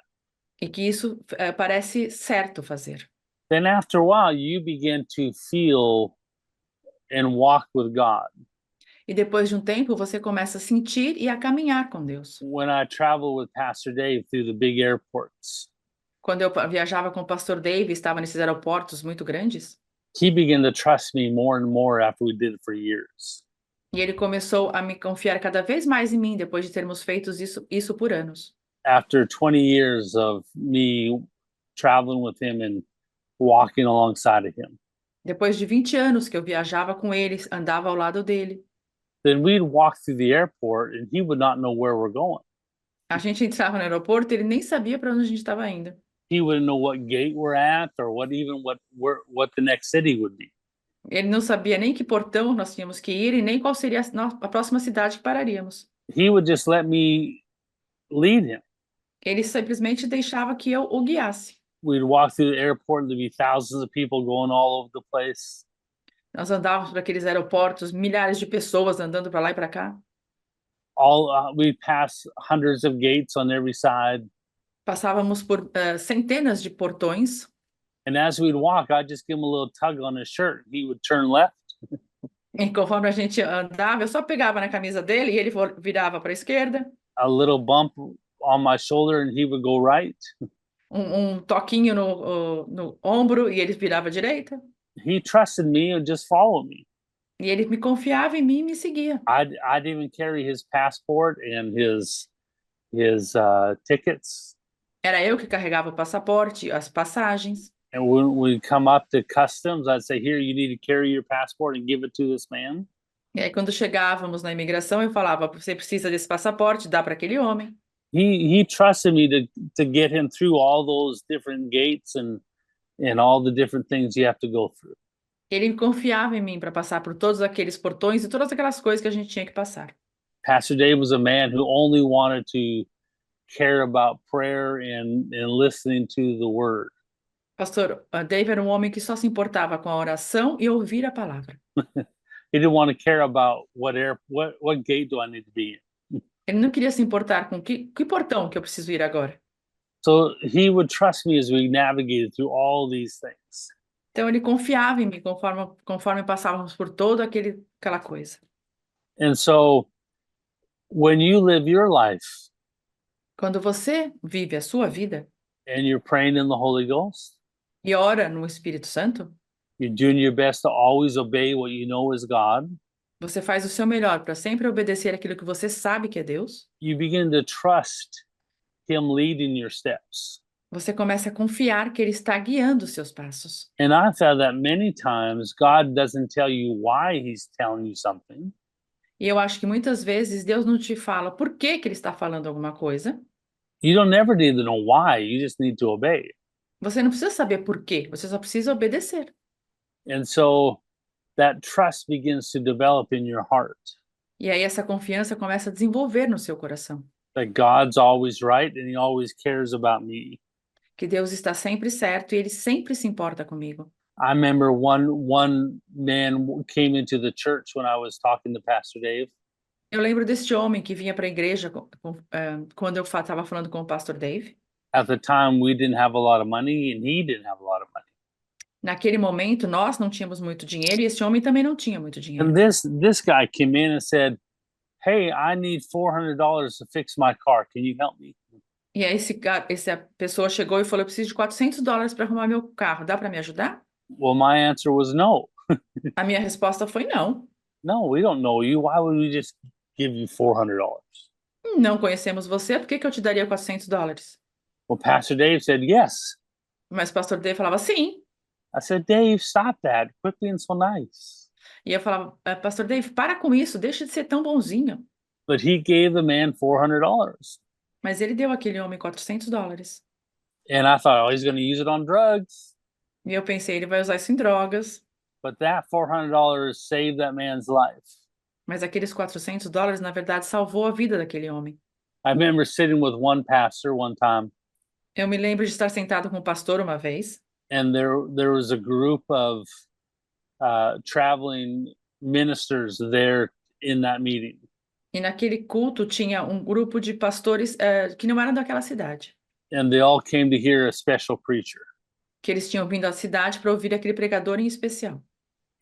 E que isso parece certo fazer. Then after a while, you begin to feel and walk with God. E depois de um tempo, você começa a sentir e a caminhar com Deus. When I travel with Pastor Dave through the big airports, Quando eu viajava com o pastor Dave, estava nesses aeroportos muito grandes, he began to trust me more and more after we did it for years. e ele começou a me confiar cada vez mais em mim depois de termos feito isso por anos. After 20 years of me traveling with him and walking alongside of him, Depois de 20 anos que eu viajava com ele, andava ao lado dele. then we'd walk through the airport and he would not know where we're going. A gente entrava no aeroporto, ele nem sabia para onde a gente estava indo. He wouldn't know what gate we're at or what the next city would be. Ele não sabia nem que portão nós tínhamos que ir e nem qual seria a próxima cidade que pararíamos. He would just let me lead him. Ele simplesmente deixava que eu o guiasse. We'd walk through the airport and there'd be thousands of people going all over the place. Nós andávamos por aqueles aeroportos, milhares de pessoas andando para lá e para cá. We'd pass hundreds of gates on every side. Passávamos por centenas de portões. And as we'd walk, I'd just give him a little tug on his shirt. He would turn left. E conforme a gente andava, eu só pegava na camisa dele e ele virava para a esquerda. A little bump on my shoulder and he would go right. Toquinho no ombro e ele virava à direita. He trusted me and just followed me. E ele me confiava em mim e me seguia. I'd even carry his passport and his tickets. Era eu que carregava o passaporte, as passagens. And when we come up to customs, I'd say, "Here, you need to carry your passport and give it to this man." E aí, quando chegávamos na imigração, eu falava: você precisa desse passaporte, dá para aquele homem. He trusted me to get him through all those different gates and all the different things you have to go through. Ele confiava em mim para passar por todos aqueles portões e todas aquelas coisas que a gente tinha que passar. Pastor Dave was a man who only wanted to care about prayer and listening to the word. Pastor Dave era um homem que só se importava com a oração e ouvir a palavra. He didn't want to care about what gate do I need to be in. Ele não queria se importar com que portão que eu preciso ir agora. So he would trust me as we navigated through all these things. Então ele confiava em mim conforme passávamos por toda aquela coisa. And so when you live your life Quando você vive a sua vida and you're praying in the Holy Ghost, e ora no Espírito Santo, you're doing your best to always obey what you know is God. você faz o seu melhor para sempre obedecer aquilo que você sabe que é Deus. You begin to trust him leading your steps. Você começa a confiar que ele está guiando os seus passos. And I found that many times God doesn't tell you why he's telling you something. E eu acho que muitas vezes Deus não te fala por que ele está falando alguma coisa. You don't never need to know why, you just need to obey. Você não precisa saber por quê, você só precisa obedecer. And so that trust begins to develop in your heart. E aí essa confiança começa a desenvolver no seu coração. That God's always right and he always cares about me. Que Deus está sempre certo e ele sempre se importa comigo. I remember one man came into the church when I was talking to Pastor Dave. Eu lembro deste homem que vinha para a igreja quando eu estava falando com o pastor Dave. At the time, we didn't have a lot of money and he didn't have a lot of money. Naquele momento, nós não tínhamos muito dinheiro e esse homem também não tinha muito dinheiro. And this guy came in and said, "Hey, I need $400 to fix my car. Can you help me?" E aí essa pessoa chegou e falou: eu preciso de $400 para arrumar meu carro, dá para me ajudar? Well, my answer was no. A minha resposta foi não. No, we don't know you. Why would we just give you $400? Não conhecemos você, por que eu te daria $400? Well, Pastor Dave said yes. Mas o pastor Dave falava sim. I said, Dave, stop that. Quit being so nice. E eu falava: pastor Dave, para com isso, deixa de ser tão bonzinho. But he gave the man $400. Mas ele deu àquele homem $400. And I thought, oh, he's going to use it on drugs. E eu pensei, ele vai usar isso em drogas. But that $400 saved that man's life. Mas aqueles $400, na verdade, salvou a vida daquele homem. I remember sitting with one pastor one time, Eu me lembro de estar sentado com o pastor uma vez, and there was a group of traveling ministers there in that meeting. e naquele culto tinha um grupo de pastores que não eram daquela cidade, And they all came to hear a special preacher. que eles tinham vindo à cidade para ouvir aquele pregador em especial.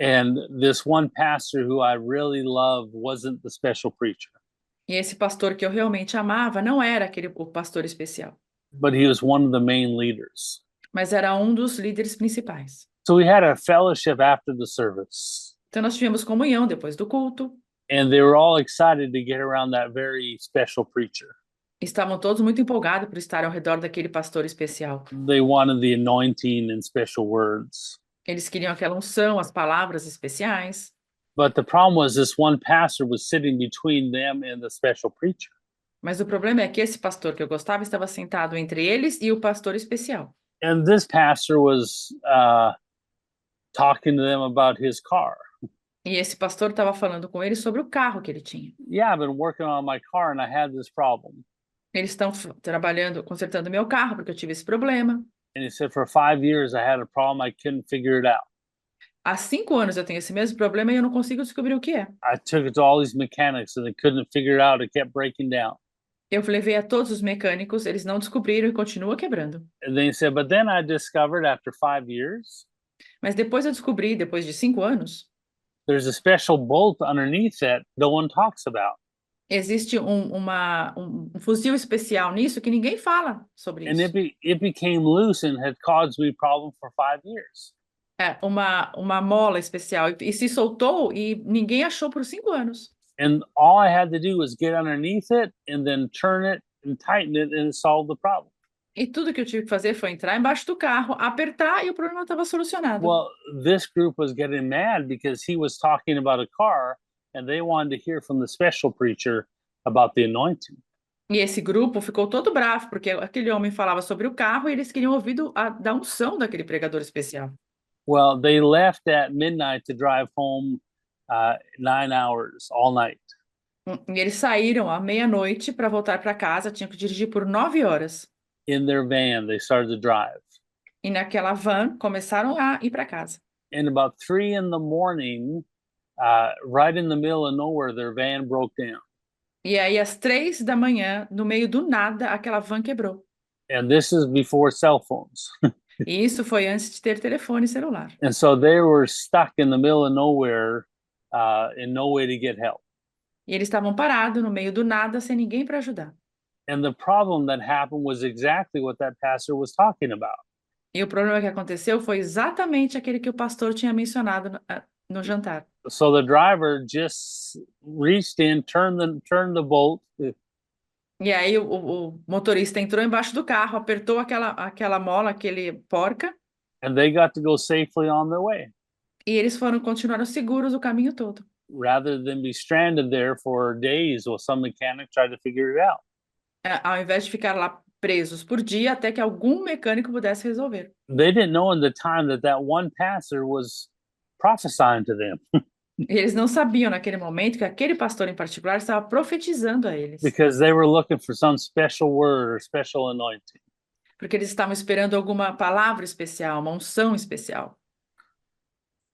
And this one pastor who I really loved wasn't the special preacher, E esse pastor que eu realmente amava não era o pastor especial, but he was one of the main leaders. mas era um dos líderes principais. So we had a fellowship after the service, Então nós tivemos comunhão depois do culto. and they were all excited to get around that very special preacher. Estavam todos muito empolgados por estar ao redor daquele pastor especial. They wanted the anointing and special words. Eles queriam aquela unção, as palavras especiais. But the problem was this one pastor was sitting between them and the special preacher. Mas o problema é que esse pastor que eu gostava estava sentado entre eles e o pastor especial. And this pastor was talking to them about his car. E esse pastor estava falando com eles sobre o carro que ele tinha. Yeah, I've been working on my car and I had this problem. Eles estão trabalhando, consertando meu carro, porque eu tive esse problema. And he said, for 5 years, I had a problem. I couldn't figure it out. Há 5 anos eu tenho esse mesmo problema e eu não consigo descobrir o que é. I took it to all these mechanics and they couldn't figure it out. It kept breaking down. Eu levei a todos os mecânicos, eles não descobriram e continua quebrando. And then he said, but then I discovered after 5 years, Mas depois eu descobri, depois de 5 anos, there's a special bolt underneath that no one talks about. existe um fuzil especial nisso que ninguém fala sobre And isso. it became loose and had caused me problem for 5 years. É, uma mola especial. E se soltou e ninguém achou por 5 anos. And all I had to do was get underneath it and then turn it and tighten it and it solved the problem. E tudo que eu tive que fazer foi entrar embaixo do carro, apertar e o problema estava solucionado. Well, this group was getting mad because he was talking about a car and they wanted to hear from the special preacher about the anointing. E esse grupo ficou todo bravo, porque aquele homem falava sobre o carro e eles queriam ouvir da unção daquele pregador especial. Well, they left at midnight to drive home 9 hours all night. E eles saíram à meia-noite para voltar para casa, tinham que dirigir por 9 horas. In their van, they started to drive. E naquela van começaram a ir para casa. And about 3 in the morning, right in the middle of nowhere, their van broke down. E aí, às 3 da manhã, no meio do nada, aquela van quebrou. And this is before cell phones. E isso foi antes de ter telefone celular. And so they were stuck in the middle of nowhere and no way to get help. E eles estavam parados no meio do nada, sem ninguém para ajudar. And the problem that happened was exactly what that pastor was talking about. E o problema que aconteceu foi exatamente aquele que o pastor tinha mencionado no jantar. So the driver just reached in, turned the bolt. E aí o motorista entrou embaixo do carro, apertou aquela mola, aquele porca, And they got to go safely on their way, e eles continuaram seguros o caminho todo. rather than be stranded there for days while some mechanic tried to figure it out. Ao invés de ficar lá presos por dia até que algum mecânico pudesse resolver. They didn't know in the time that one pastor was prophesying to them. E eles não sabiam naquele momento que aquele pastor em particular estava profetizando a eles, Because they were looking for some special word or special anointing. porque eles estavam esperando alguma palavra especial, uma unção especial.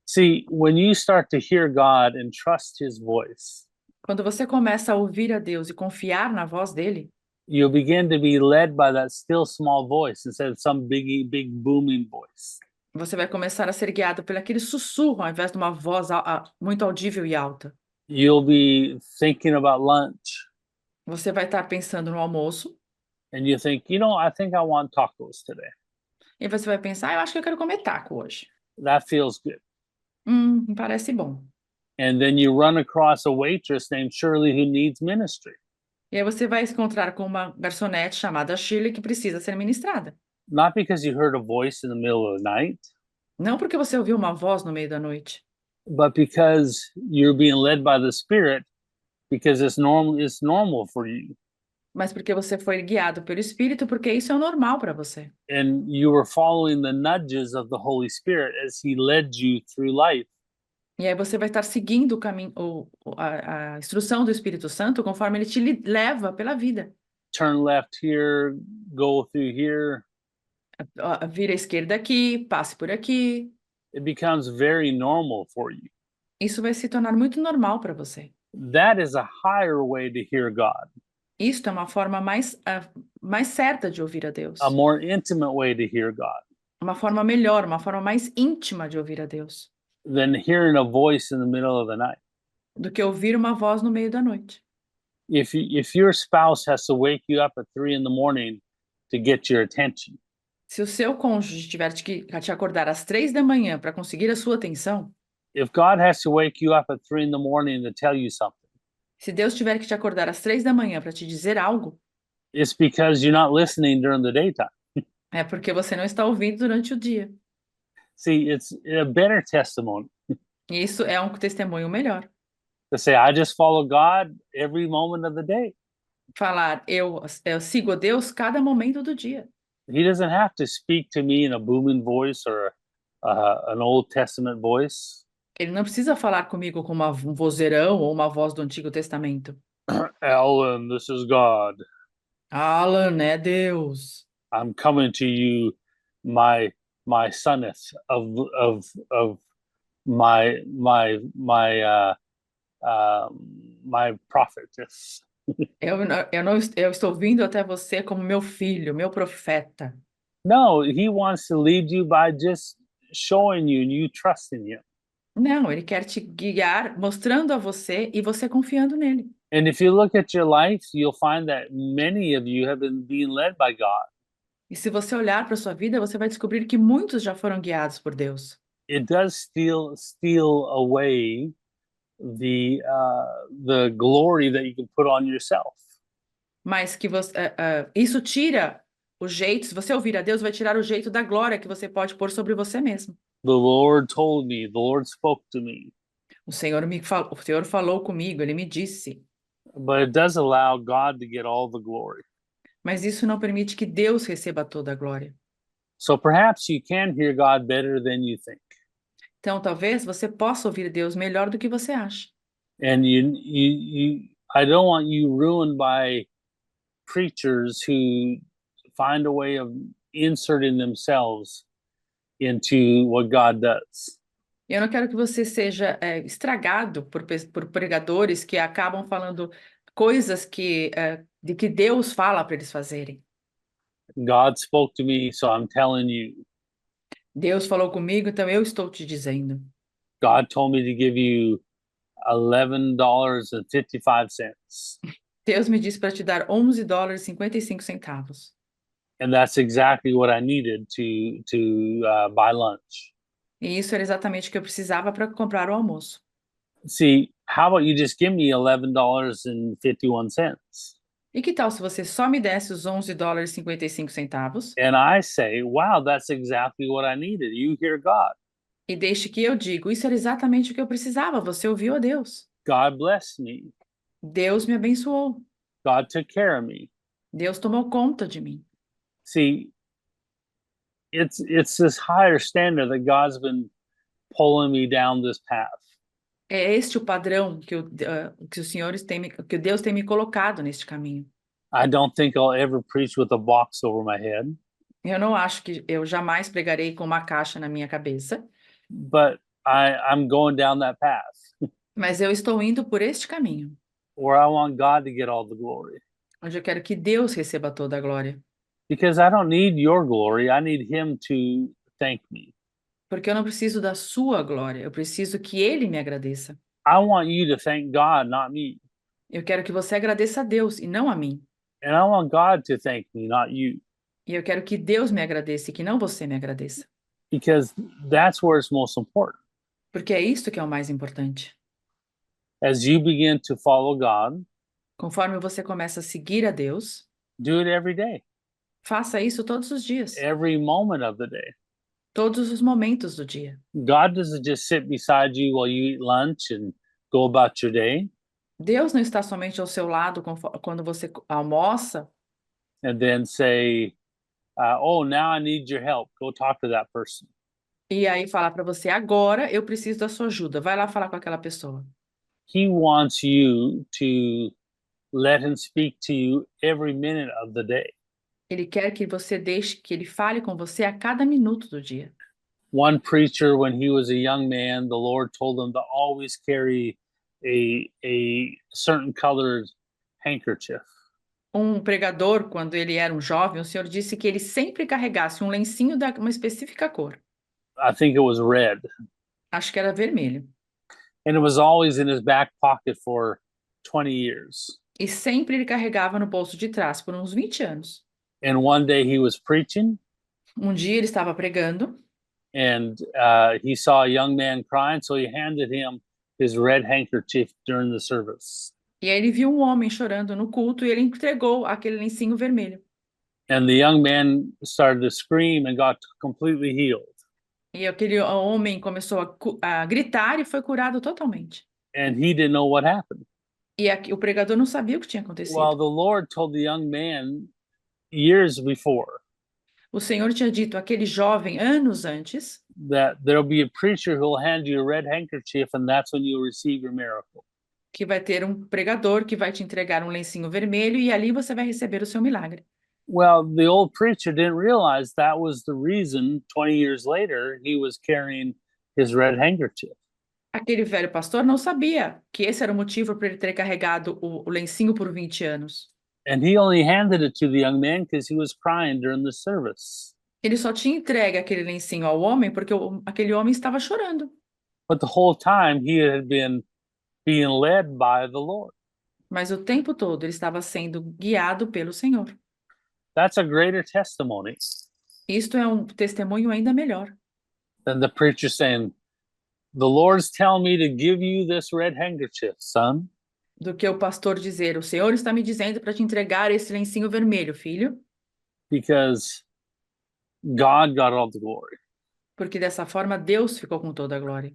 See, when you start to hear God and trust his voice, Quando você começa a ouvir a Deus e confiar na voz dele, you'll begin to be led by that still small voice instead of some big booming voice. você vai começar a ser guiado por aquele sussurro ao invés de uma voz muito audível e alta. You'll be thinking about lunch Você vai estar pensando no almoço and you think, I think I want tacos today. e você vai pensar, eu acho que eu quero comer taco hoje. That feels good. Me parece bom. And then you run across a waitress named Shirley who needs ministry. E aí você vai se encontrar com uma garçonete chamada Shirley que precisa ser ministrada. Not because you heard a voice in the middle of the night, Não porque você ouviu uma voz no meio da noite, but because you're being led by the Spirit, because it's normal for you. mas porque você foi guiado pelo Espírito, porque isso é o normal para você. And you were following the nudges of the Holy Spirit as he led you through life E aí você vai estar seguindo o caminho, a instrução do Espírito Santo conforme ele te leva pela vida. Turn left here, go through here. Ó, vira à esquerda aqui, passe por aqui. It becomes very normal for you. Isso vai se tornar muito normal para você. That is a higher way to hear God, Isto é uma forma mais certa de ouvir a Deus. a more intimate way to hear God Uma forma melhor, uma forma mais íntima de ouvir a Deus. than hearing a voice in the middle of the night. Do que ouvir uma voz no meio da noite. If your spouse has to wake you up at 3 in the morning to get your attention, Se o seu cônjuge tiver que te acordar às 3 da manhã para conseguir a sua atenção, if God has to wake you up at 3 in the morning to tell you something, se Deus tiver que te acordar às 3 da manhã para te dizer algo, it's because you're not listening during the daytime. é porque você não está ouvindo durante o dia. See, it's a better testimony E isso é um testemunho melhor. to say, I just follow God every moment of the day. Falar, eu sigo a Deus cada momento do dia. He doesn't have to speak to me in a booming voice or an Old Testament voice. Ele não precisa falar comigo com um vozeirão ou uma voz do Antigo Testamento. Alan, this is God. Alan, é Deus. I'm coming to you, my soneth of my prophetess. Eu estou vindo até você como meu filho, meu profeta. No, he wants to lead you by just showing you and you trusting him. Não, ele quer te guiar, mostrando a você e você confiando nele. And if you look at your life, you'll find that many of you have been being led by God. E se você olhar para sua vida, você vai descobrir que muitos já foram guiados por Deus. It does steal away the glory that you can put on yourself. Mas que isso tira o jeito, se você ouvir a Deus, vai tirar o jeito da glória que você pode pôr sobre você mesmo. The Lord told me, the Lord spoke to me. O Senhor falou comigo, ele me disse. But it does allow God to get all the glory. Mas isso não permite que Deus receba toda a glória. So perhaps you can hear God better than you think. Então, talvez você possa ouvir Deus melhor do que você acha. And I don't want you ruined by preachers who find a way of inserting themselves into what God does. Eu não quero que você seja estragado por pregadores que acabam falando coisas de que Deus fala para eles fazerem. God spoke to me, so I'm telling you. Deus falou comigo, então eu estou te dizendo. God told me to give you $11.55. Deus me disse para te dar $11,55. And that's exactly what I needed to buy lunch. E isso era exatamente o que eu precisava para comprar o almoço. See, how about you just give me $11.51? E que tal se você só me desse os $11,55 And I say, wow, that's exactly what I needed. You hear God. e deixe que eu digo, isso era exatamente o que eu precisava, você ouviu a Deus. God blessed me. Deus me abençoou. God took care of me. Deus tomou conta de mim. See, it's this higher standard that God's been pulling me down this path. É este o padrão que que Deus tem me colocado neste caminho. I don't think I'll ever preach with a box over my head, Eu não acho que eu jamais pregarei com uma caixa na minha cabeça, but I'm going down that path mas eu estou indo por este caminho, where I want God to get all the glory. onde eu quero que Deus receba toda a glória. Because I don't need your glory, I need him to thank me. Porque eu não preciso da sua glória, eu preciso que ele me agradeça. I want you to thank God, not me. Eu quero que você agradeça a Deus e não a mim. And I want God to thank me, not you. E eu quero que Deus me agradeça e que não você me agradeça. Because that's where it's most important. Porque é isto que é o mais importante. As you begin to follow God, Conforme você começa a seguir a Deus, do it every day, faça isso todos os dias, every moment of the day. todos os momentos do dia. God doesn't just sit beside you while you eat lunch and go about your day Deus não está somente ao seu lado quando você almoça and then say, oh, now I need your help. Go talk to that person. E aí falar para você, agora eu preciso da sua ajuda. Vai lá falar com aquela pessoa. He wants you to let him speak to you every minute of the day. Ele quer que você deixe que ele fale com você a cada minuto do dia. One preacher, when he was a young man, the Lord told him to always carry a certain colored handkerchief. Um pregador, quando ele era um jovem, o Senhor disse que ele sempre carregasse um lencinho de uma específica cor. I think it was red. Acho que era vermelho. And it was always in his back pocket for 20 years. E sempre ele carregava no bolso de trás por uns 20 anos. And one day he was preaching Um dia ele estava pregando and he saw a young man crying, so he handed him his red handkerchief during the service. e aí ele viu um homem chorando no culto e ele entregou aquele lencinho vermelho. And the young man started to scream and got completely healed. E aquele homem começou a gritar e foi curado totalmente. And he didn't know what happened. E o pregador não sabia o que tinha Well, acontecido. the Lord told the young man years before O Senhor tinha dito àquele jovem anos antes that there'll be a preacher who'll hand you a red handkerchief, and that's when you'll receive your miracle. que vai ter um pregador que vai te entregar um lencinho vermelho e ali você vai receber o seu milagre. Well, the old preacher didn't realize that was the reason 20 years later he was carrying his red handkerchief. Aquele velho pastor não sabia que esse era o motivo para ele ter carregado o lencinho por 20 anos. And he only handed it to the young man because he was crying during the service. Ele só tinha entregue aquele lencinho ao homem porque aquele homem estava chorando. But the whole time he had been being led by the Lord. Mas o tempo todo ele estava sendo guiado pelo Senhor. That's a greater testimony Isto é um testemunho ainda melhor than the preacher saying, "The Lord's telling me to give you this red handkerchief, son." do que o pastor dizer: o Senhor está me dizendo para te entregar esse lencinho vermelho, filho, Because God got all the glory. porque dessa forma Deus ficou com toda a glória.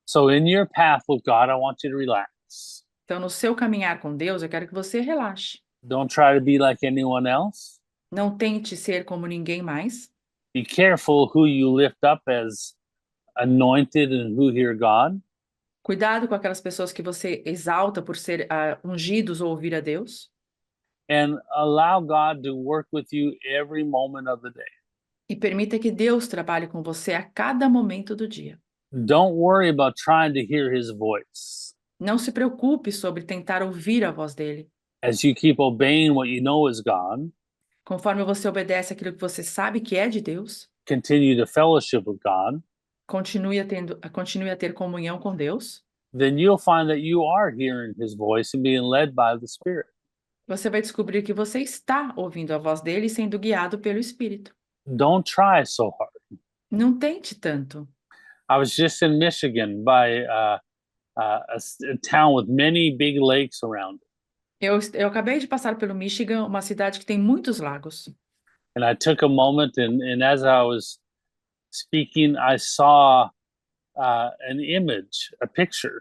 So in your path with God, I want you to relax. Então, no seu caminhar com Deus, eu quero que você relaxe. Don't try to be like anyone else. Não tente ser como ninguém mais. Be careful who you lift up as anointed and who hear God. Cuidado com aquelas pessoas que você exalta por ser ungidos ou ouvir a Deus. And allow God to work with you every moment of the day. E permita que Deus trabalhe com você a cada momento do dia. Don't worry about trying to hear his voice. Não se preocupe sobre tentar ouvir a voz dele. As you keep obeying what you know is God, Conforme você obedece aquilo que você sabe que é de Deus, continue to fellowship with God, continue a ter comunhão com Deus, then you'll find that you are hearing his voice and being led by the Spirit. você vai descobrir que você está ouvindo a voz dele e sendo guiado pelo Espírito. Don't try so hard. Não tente tanto. I was just in Michigan by a town with many big lakes around it. Eu acabei de passar pelo Michigan, uma cidade que tem muitos lagos. And I took a moment, and as I was speaking, I saw an image, a picture.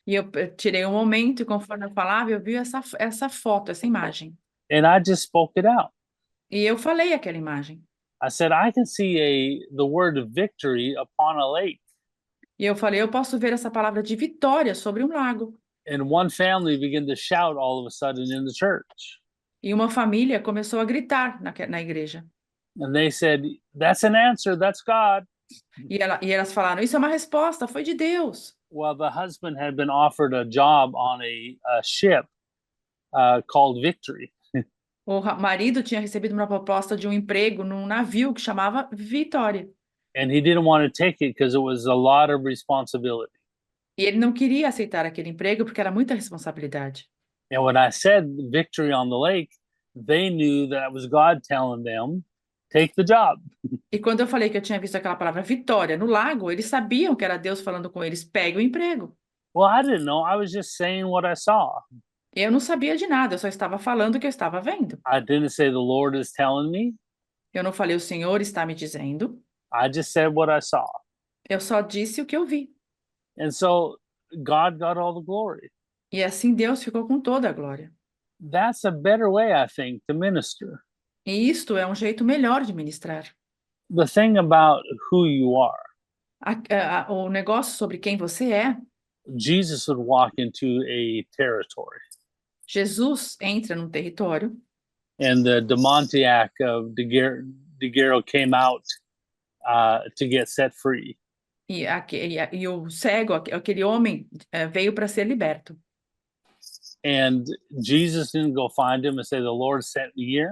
E eu tirei um momento e conforme eu falava, eu vi essa foto, essa imagem. And I just spoke it out. E eu falei aquela imagem. I said, I can see the word victory upon a lake. E eu falei, eu posso ver essa palavra de vitória sobre um lago. And one family began to shout all of a sudden in the church. E uma família começou a gritar na igreja. And they said, that's an answer, that's God. E elas falaram, isso é uma resposta, foi de Deus. Well, the husband had been offered a job on a ship called Victory. O marido tinha recebido uma proposta de um emprego num navio que chamava Vitória. And he didn't want to take it because it was a lot of responsibility. E ele não queria aceitar aquele emprego porque era muita responsabilidade. And when I said victory on the lake, they knew that it was God telling them, take the job. E quando eu falei que eu tinha visto aquela palavra vitória no lago, eles sabiam que era Deus falando com eles, pegue o emprego. Well, I didn't know. I was just saying what I saw. Eu não sabia de nada, eu só estava falando o que eu estava vendo. I didn't say the Lord is telling me. Eu não falei, o Senhor está me dizendo. I just said what I saw. Eu só disse o que eu vi. And so God got all the glory. E assim Deus ficou com toda a glória. That's a better way, I think, to minister. E isto é um jeito melhor de ministrar. The thing about who you are, O negócio sobre quem você é, Jesus would walk into a territory, Jesus entra num território and the demoniac of Daguerre came out to get set free. e o cego, aquele homem, veio para ser liberto. And Jesus didn't go find him and say, "The Lord sent me here."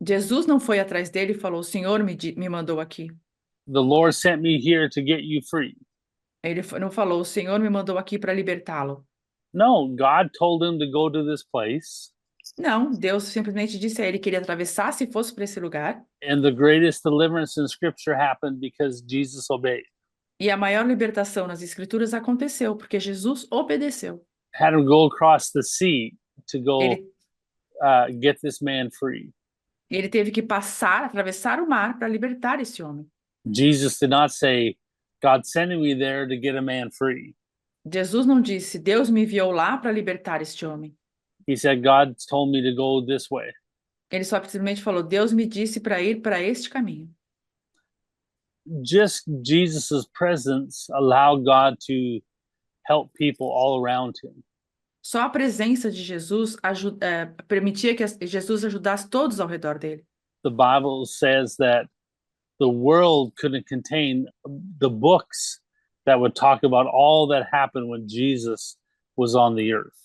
Jesus não foi atrás dele e falou: o Senhor me mandou aqui. The Lord sent me here to get you free. Ele não falou: o Senhor me mandou aqui para libertá-lo. No, God told him to go to this place, Não, Deus simplesmente disse a ele que ele atravessar se fosse para esse lugar. and the greatest deliverance in Scripture happened because Jesus obeyed. E a maior libertação nas Escrituras aconteceu porque Jesus obedeceu. Had him go across the sea to go Ele, get this man free. ele teve que atravessar o mar para libertar esse homem. Jesus did not say, "God sending me there to get a man free." Jesus não disse: Deus me enviou lá para libertar este homem. He said, "God told me to go this way." Ele só simplesmente falou: Deus me disse para ir para este caminho. Just Jesus's presence allowed God to help people all around him. Só a presença de Jesus permitia que Jesus ajudasse todos ao redor dele. The Bible says that the world couldn't contain the books that would talk about all that happened when Jesus was on the earth.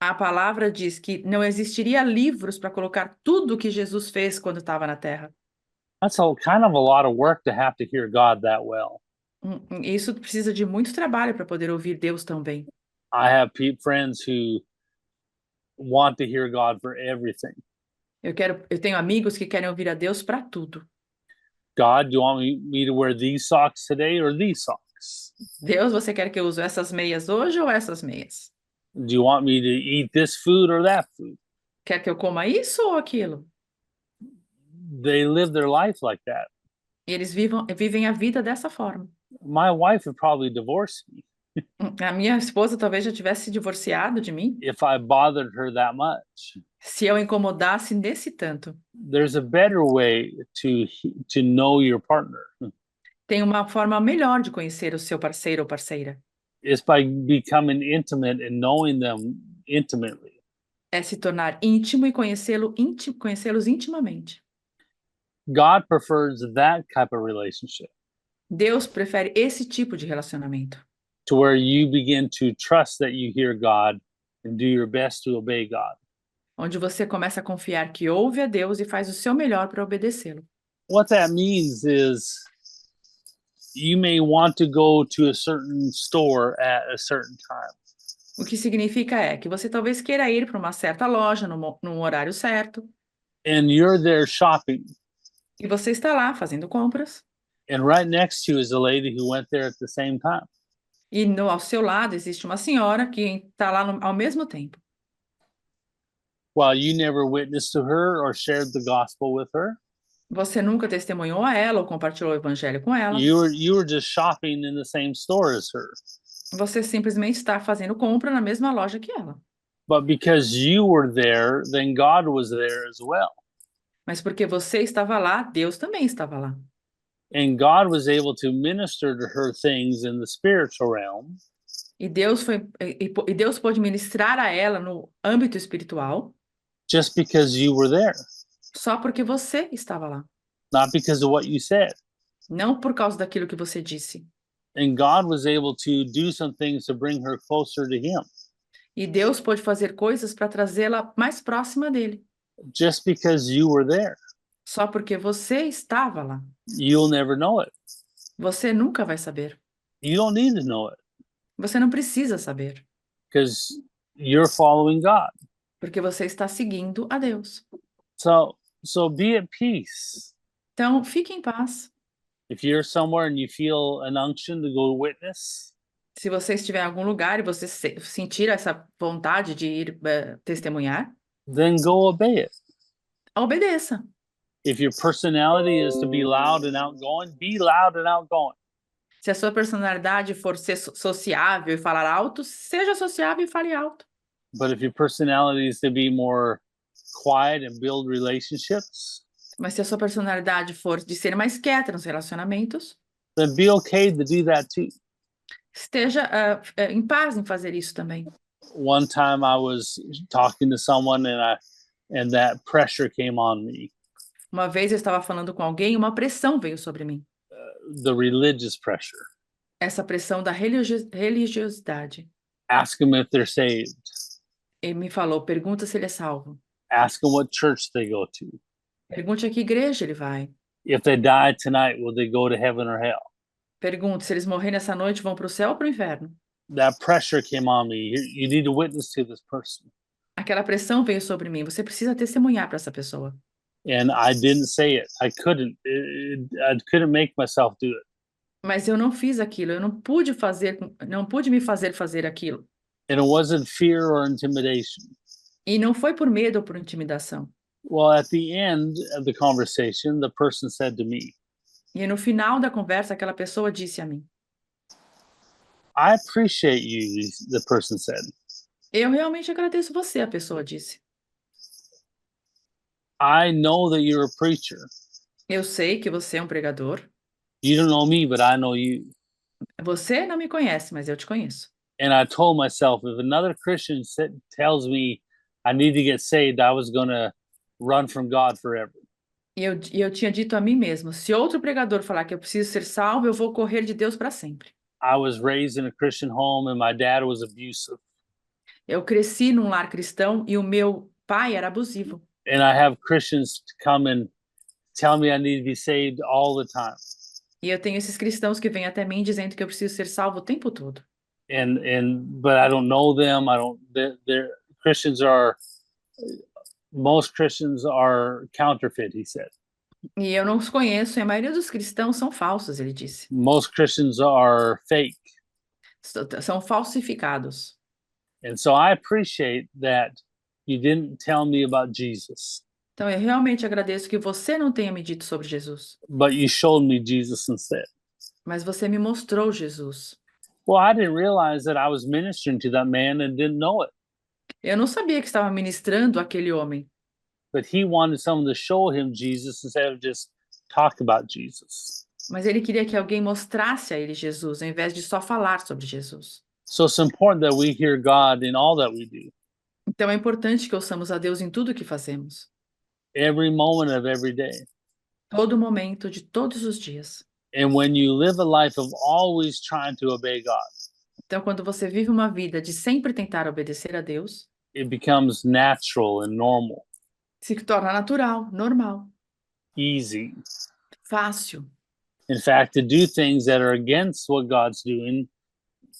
A palavra diz que não existiria livros para colocar tudo o que Jesus fez quando estava na Terra. That's kind of a lot of work to have to hear God that well. Isso precisa de muito trabalho para poder ouvir Deus tão bem. I have friends who want to hear God for everything. Eu tenho amigos que querem ouvir a Deus para tudo. God, do you want me to wear these socks today or these socks? Deus, você quer que eu use essas meias hoje ou essas meias? Do you want me to eat this food or that food? Quer que eu coma isso ou aquilo? They live their life like that. E eles vivem a vida dessa forma. My wife would probably divorce me A minha esposa talvez já tivesse se divorciado de mim if I bothered her that much. se eu incomodasse nesse tanto. There's a better way to know your partner. Tem uma forma melhor de conhecer o seu parceiro ou parceira. It's by becoming intimate and knowing them intimately. É se tornar íntimo e conhecê-los intimamente. God prefers that type of relationship, Deus prefere esse tipo de relacionamento, to where you begin to trust that you hear God and do your best to obey God. onde você começa a confiar que ouve a Deus e faz o seu melhor para obedecê-lo. What that means is you may want to go to a certain store at a certain time. O que significa que você talvez queira ir para uma certa loja num horário certo, And you're there shopping, e você está lá fazendo compras, and right next to you is a lady who went there at the same time. e ao seu lado existe uma senhora que está lá ao mesmo tempo. Well, you never witnessed to her or shared the gospel with her. Você nunca testemunhou a ela ou compartilhou o evangelho com ela. You were just shopping in the same store as her. Você simplesmente está fazendo compra na mesma loja que ela. But because you were there, then God was there as well. Mas porque você estava lá, Deus também estava lá. And God was able to minister to her things in the spiritual realm. E Deus pôde ministrar a ela no âmbito espiritual Just because you were there, só porque você estava lá, not because of what you said. não por causa daquilo que você disse. And God was able to do some things to bring her closer to Him. E Deus pôde fazer coisas para trazê-la mais próxima dele, Just because you were there, só porque você estava lá. you'll never know it. Você nunca vai saber. You don't need to know it Você não precisa saber, because you're following God. porque você está seguindo a Deus. So be at peace. Então, fique em paz. If you're somewhere and you feel an unction to go witness, Se você estiver em algum lugar e você sentir essa vontade de ir testemunhar, then go obey it. obedeça. If your personality is to be loud and outgoing, be loud and outgoing. Se a sua personalidade for ser sociável e falar alto, seja sociável e fale alto. But if your personality is to be more quiet and build relationships, Mas se a sua personalidade for de ser mais quieta nos relacionamentos, then be okay to do that too. Esteja em paz em fazer isso também. One time I was talking to someone and that pressure came on me, Uma vez eu estava falando com alguém e uma pressão veio sobre mim. the religious pressure. Essa pressão da religiosidade. Ask them if they're saved. Ele me falou, pergunta se ele é salvo. Ask them what church they go to. Pergunte a que igreja ele vai. If they die tonight, will they go to heaven or hell? Pergunte se eles morrerem nessa noite, vão para o céu ou para o inferno. That pressure came on me. You need to witness to this person. Aquela pressão veio sobre mim. Você precisa testemunhar para essa pessoa. And I didn't say it. I couldn't. I couldn't make myself do it. Mas eu não fiz aquilo. Eu não pude me fazer aquilo. And it wasn't fear or intimidation. E não foi por medo ou por intimidação. Well, at the end of the conversation, the person said to me, E no final da conversa, aquela pessoa disse a mim: I appreciate you, the person said. Eu realmente agradeço você, a pessoa disse. I know that you're a preacher. Eu sei que você é um pregador. You don't know me, but I know you. Você não me conhece, mas eu te conheço. And I told myself, if another Christian tells me I need to get saved, I was going to run from God forever. E eu tinha dito a mim mesmo, se outro pregador falar que eu preciso ser salvo, eu vou correr de Deus para sempre. I was raised in a Christian home and my dad was abusive. Eu cresci num lar cristão e o meu pai era abusivo. And I have Christians come and tell me I need to be saved all the time. E eu tenho esses cristãos que vêm até mim dizendo que eu preciso ser salvo o tempo todo. But I don't know them. They're Christians are, most Christians are counterfeit, he said. E eu não os conheço, e a maioria dos cristãos são falsos, ele disse. Most Christians are fake. São falsificados. And so I appreciate that you didn't tell me about Jesus, Então eu realmente agradeço que você não tenha me dito sobre Jesus, but you showed me Jesus instead. mas você me mostrou Jesus. Well, I didn't realize that I was ministering to that man and didn't know it. Eu não sabia que estava ministrando aquele homem, But he wanted someone to show him Jesus instead of just talk about Jesus. mas ele queria que alguém mostrasse a ele Jesus, ao invés de só falar sobre Jesus. So it's important that we hear God in all that we do, Então é importante que ouçamos a Deus em tudo que fazemos, every moment of every day. todo momento de todos os dias. And when you live a life of always trying to obey God, Então, quando você vive uma vida de sempre tentar obedecer a Deus, it becomes natural and normal, se torna natural, normal, easy. fácil. In fact, to do things that are against what God's doing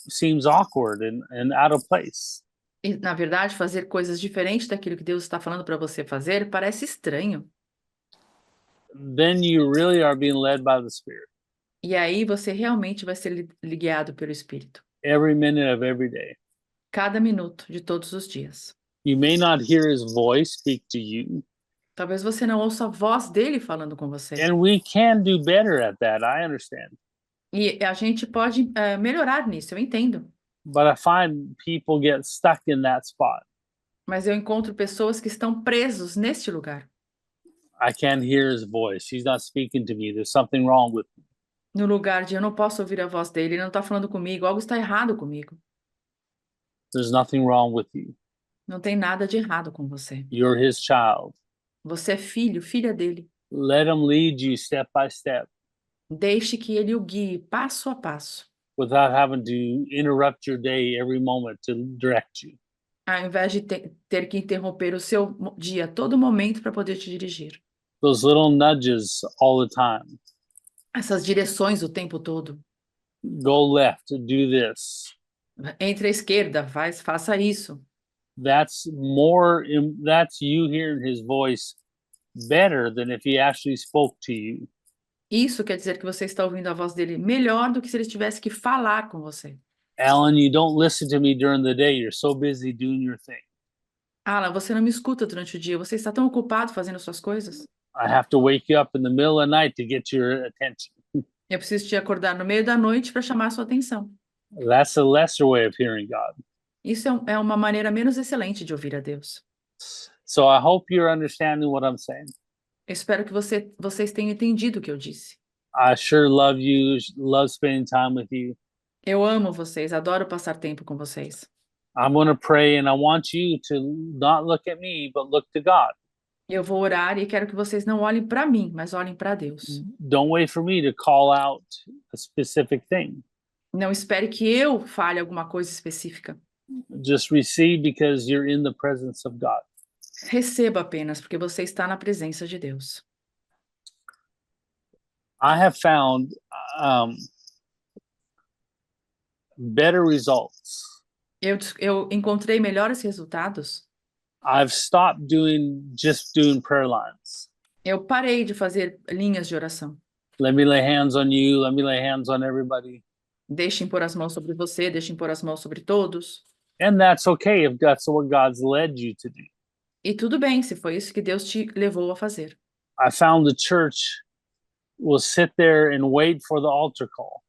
seems awkward and out of place. E, na verdade, fazer coisas diferentes daquilo que Deus está falando para você fazer parece estranho. Then you really are being led by the Spirit E aí você realmente vai ser guiado pelo Espírito, every minute of every day. cada minuto de todos os dias. You may not hear his voice speak to you, Talvez você não ouça a voz dele falando com você. and we can do better at that. I understand. E a gente pode melhorar nisso, eu entendo. But I find people get stuck in that spot. Mas eu encontro pessoas que estão presos neste lugar. I can't hear his voice. He's not speaking to me. There's something wrong with me. No lugar de eu não posso ouvir a voz dele, ele não está falando comigo, algo está errado comigo. There's nothing wrong with you. Não tem nada de errado com você. You're his child. Você é filho, filha dele. Let him lead you step by step Deixe que ele o guie passo a passo, without having to interrupt your day every moment to direct you. ao invés de ter que interromper o seu dia a todo momento para poder te dirigir. Those little nudges all the time. Essas direções o tempo todo. Go left, do this. Entre à esquerda, faça isso. That's you hearing his voice better than if he actually spoke to you. Isso quer dizer que você está ouvindo a voz dele melhor do que se ele tivesse que falar com você. Alan, you don't listen to me during the day. You're so busy doing your thing. Alan, você não me escuta durante o dia. Você está tão ocupado fazendo suas coisas. I have to wake you up in the middle of the night to get your attention. Eu preciso te acordar no meio da noite para chamar a sua atenção. That's a lesser way of hearing God. Isso é uma maneira menos excelente de ouvir a Deus. So I hope you're understanding what I'm saying. Eu espero que vocês tenham entendido o que eu disse. I sure love you, love spending time with you. Eu amo vocês, adoro passar tempo com vocês. I'm going to pray, and I want you to not look at me, but look to God. Eu vou orar e quero que vocês não olhem para mim, mas olhem para Deus. Don't wait for me to call out a specific thing. Não espere que eu fale alguma coisa específica. Just receive because you're in the presence of God. Receba apenas, porque você está na presença de Deus. I have found better results. Eu encontrei melhores resultados. I've stopped just doing prayer lines. Eu parei de fazer linhas de oração. Let me lay hands on you. Let me lay hands on everybody. Deixem pôr as mãos sobre você, deixem pôr as mãos sobre todos. And that's okay if that's what God's led you to do. E tudo bem, se foi isso que Deus te levou a fazer. I found the church will sit there and wait for the altar call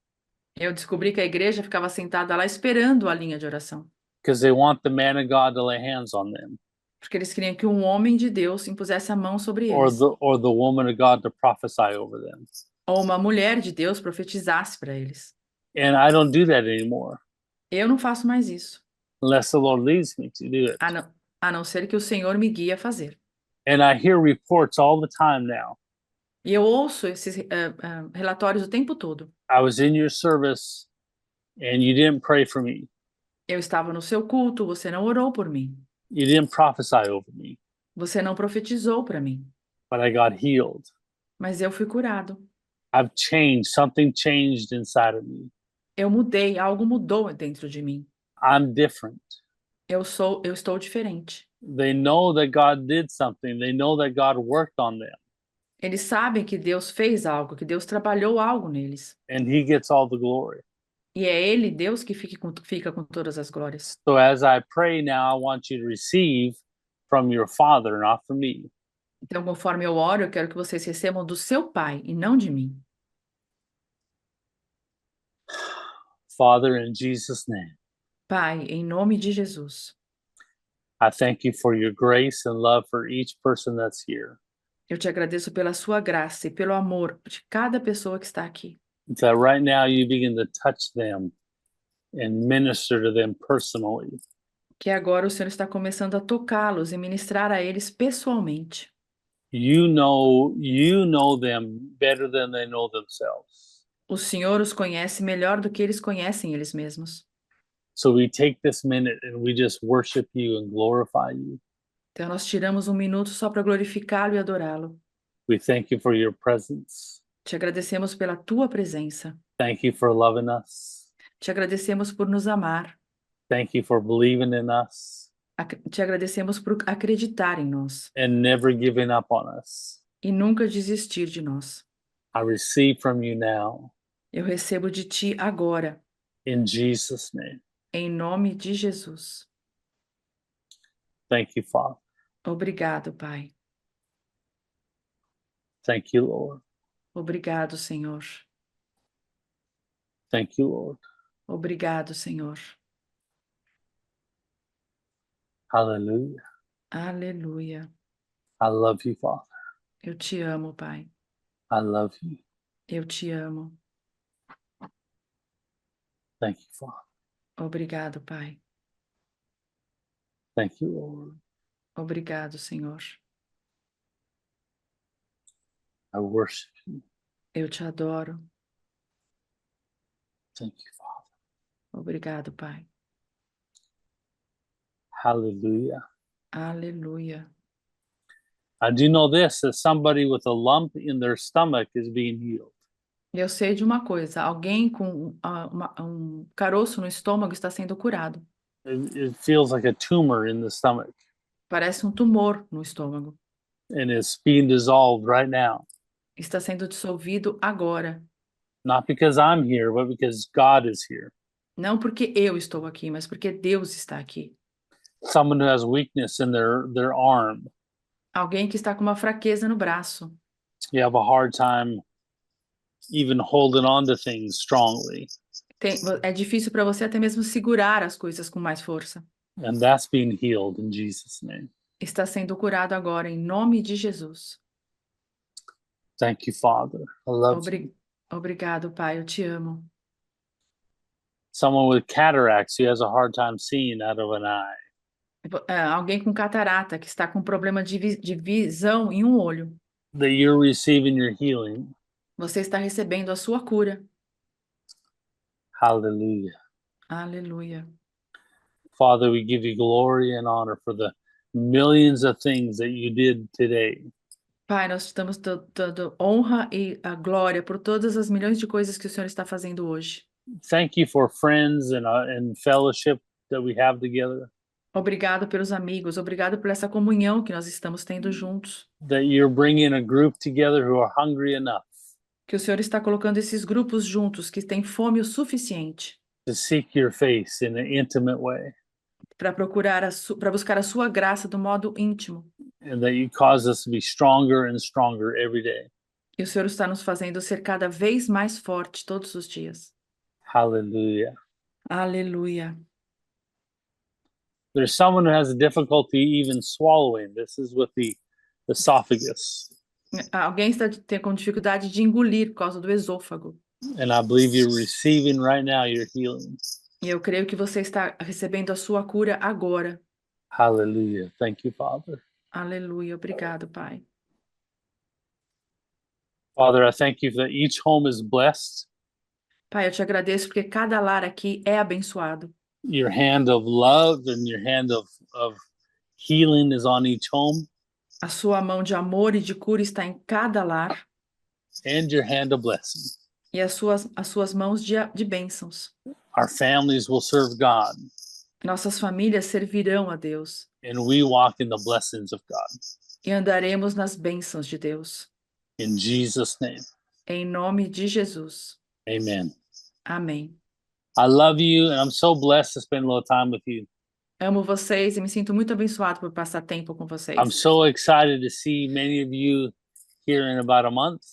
Eu descobri que a igreja ficava sentada lá esperando a linha de oração, because they want the man of God to lay hands on them porque eles queriam que um homem de Deus impusesse a mão sobre or eles, the woman of God to prophesy over them. ou uma mulher de Deus profetizasse para eles. And I don't do that anymore Eu não faço mais isso, unless the Lord leads me to do it. a não ser que o Senhor me guie a fazer. And I hear reports all the time now. E eu ouço esses relatórios o tempo todo. I was in your service and you didn't pray for me. Eu estava no seu culto, você não orou por mim. You didn't prophesy over me, Você não profetizou para mim, but I got healed. mas eu fui curado. I've changed. Something changed inside of me. Eu mudei, algo mudou dentro de mim. I'm different. Eu estou diferente. They know that God did something. They know that God worked on them. Eles sabem que Deus fez algo, que Deus trabalhou algo neles. And he gets all the glory. E é Ele, Deus, que fica com todas as glórias. So as I pray now, I want you to receive from your Father, not from me. Então, conforme eu oro, eu quero que vocês recebam do seu Pai e não de mim. Father, in Jesus' name, Pai, em nome de Jesus, I thank you for your grace and love for each person that's here. eu te agradeço pela sua graça e pelo amor de cada pessoa que está aqui. That right now you begin to touch them and minister to them personally. Que agora o Senhor está começando a tocá-los e ministrar a eles pessoalmente. You know them better than they know themselves. O Senhor os conhece melhor do que eles conhecem eles mesmos. So we take this minute and we just worship you and glorify you. Então nós tiramos um minuto só para glorificá-lo e adorá-lo. We thank you for your presence. Te agradecemos pela tua presença. Thank you for loving us. Te agradecemos por nos amar. Thank you for believing in us Te agradecemos por acreditar em nós and never giving up on us. e nunca desistir de nós. I receive from you now Eu recebo de ti agora, in Jesus' name. em nome de Jesus. Thank you, Father. Obrigado, Pai. Thank you, Lord. Obrigado, Senhor. Thank you, Lord. Obrigado, Senhor. Hallelujah. Aleluia. I love you, Father. Eu te amo, Pai. I love you. Eu te amo. Thank you, Father. Obrigado, Pai. Thank you, Lord. Obrigado, Senhor. I worship you. Eu te adoro. Thank you, Father. Obrigado, Pai. Hallelujah. Aleluia. I do know this, that somebody with a lump in their stomach is being healed. Eu sei de uma coisa, alguém com um caroço no estômago está sendo curado. It feels like a tumor in the stomach, Parece um tumor no estômago. and it's being dissolved right now. Está sendo dissolvido agora. Not because I'm here, but because God is here. Não porque eu estou aqui, mas porque Deus está aqui. Someone who has weakness in their arm. Alguém que está com uma fraqueza no braço. You have a hard time even holding on to things strongly. É difícil para você até mesmo segurar as coisas com mais força. And that's being healed in Jesus' name. Está sendo curado agora em nome de Jesus. Thank you, Father. I love you. Obrigado, Pai, eu te amo. Someone with cataracts who has a hard time seeing out of an eye. Alguém com catarata que está com problema de visão em um olho. That you're receiving your healing. Você está recebendo a sua cura. Hallelujah. Aleluia. Father, we give you glory and honor for the millions of things that you did today. Pai, nós estamos dando honra e a glória por todas as milhões de coisas que o Senhor está fazendo hoje. Thank you for friends and fellowship that we have together. Obrigado pelos amigos, obrigado por essa comunhão que nós estamos tendo juntos. That you're bringing a group together who are hungry enough Que o Senhor está colocando esses grupos juntos que têm fome o suficiente to seek your face in an intimate way. para para buscar a sua graça do modo íntimo. And that you cause us to be stronger and stronger every day. E o Senhor está nos fazendo ser cada vez mais forte todos os dias. Hallelujah. Aleluia. There's someone who has a difficulty even swallowing. This is with the esophagus. Alguém tem com dificuldade de engolir por causa do esôfago. And I believe you're receiving right now your healing. E eu creio que você está recebendo a sua cura agora. Hallelujah. Thank you, Father. Aleluia. Obrigado, Pai. Father, I thank you that each home is blessed. Pai, eu te agradeço porque cada lar aqui é abençoado. Your hand of love and your hand of healing is on each home. A sua mão de amor e de cura está em cada lar. And your hand of blessing. E as suas mãos de bênçãos. Our families will serve God. Nossas famílias servirão a Deus. And we walk in the blessings of God. E andaremos nas bênçãos de Deus. In Jesus' name. Em nome de Jesus. Amen. Amém. I love you and I'm so blessed to spend a little time with you. Amo vocês e me sinto muito abençoado por passar tempo com vocês. I'm so excited to see many of you here in about a month.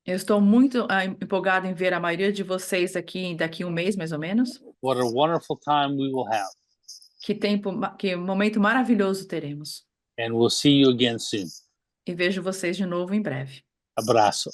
Eu estou muito empolgado em ver a maioria de vocês aqui daqui um mês, mais ou menos. What a wonderful time we will have. Que momento maravilhoso teremos. And we'll see you again soon. E vejo vocês de novo em breve. Abraço.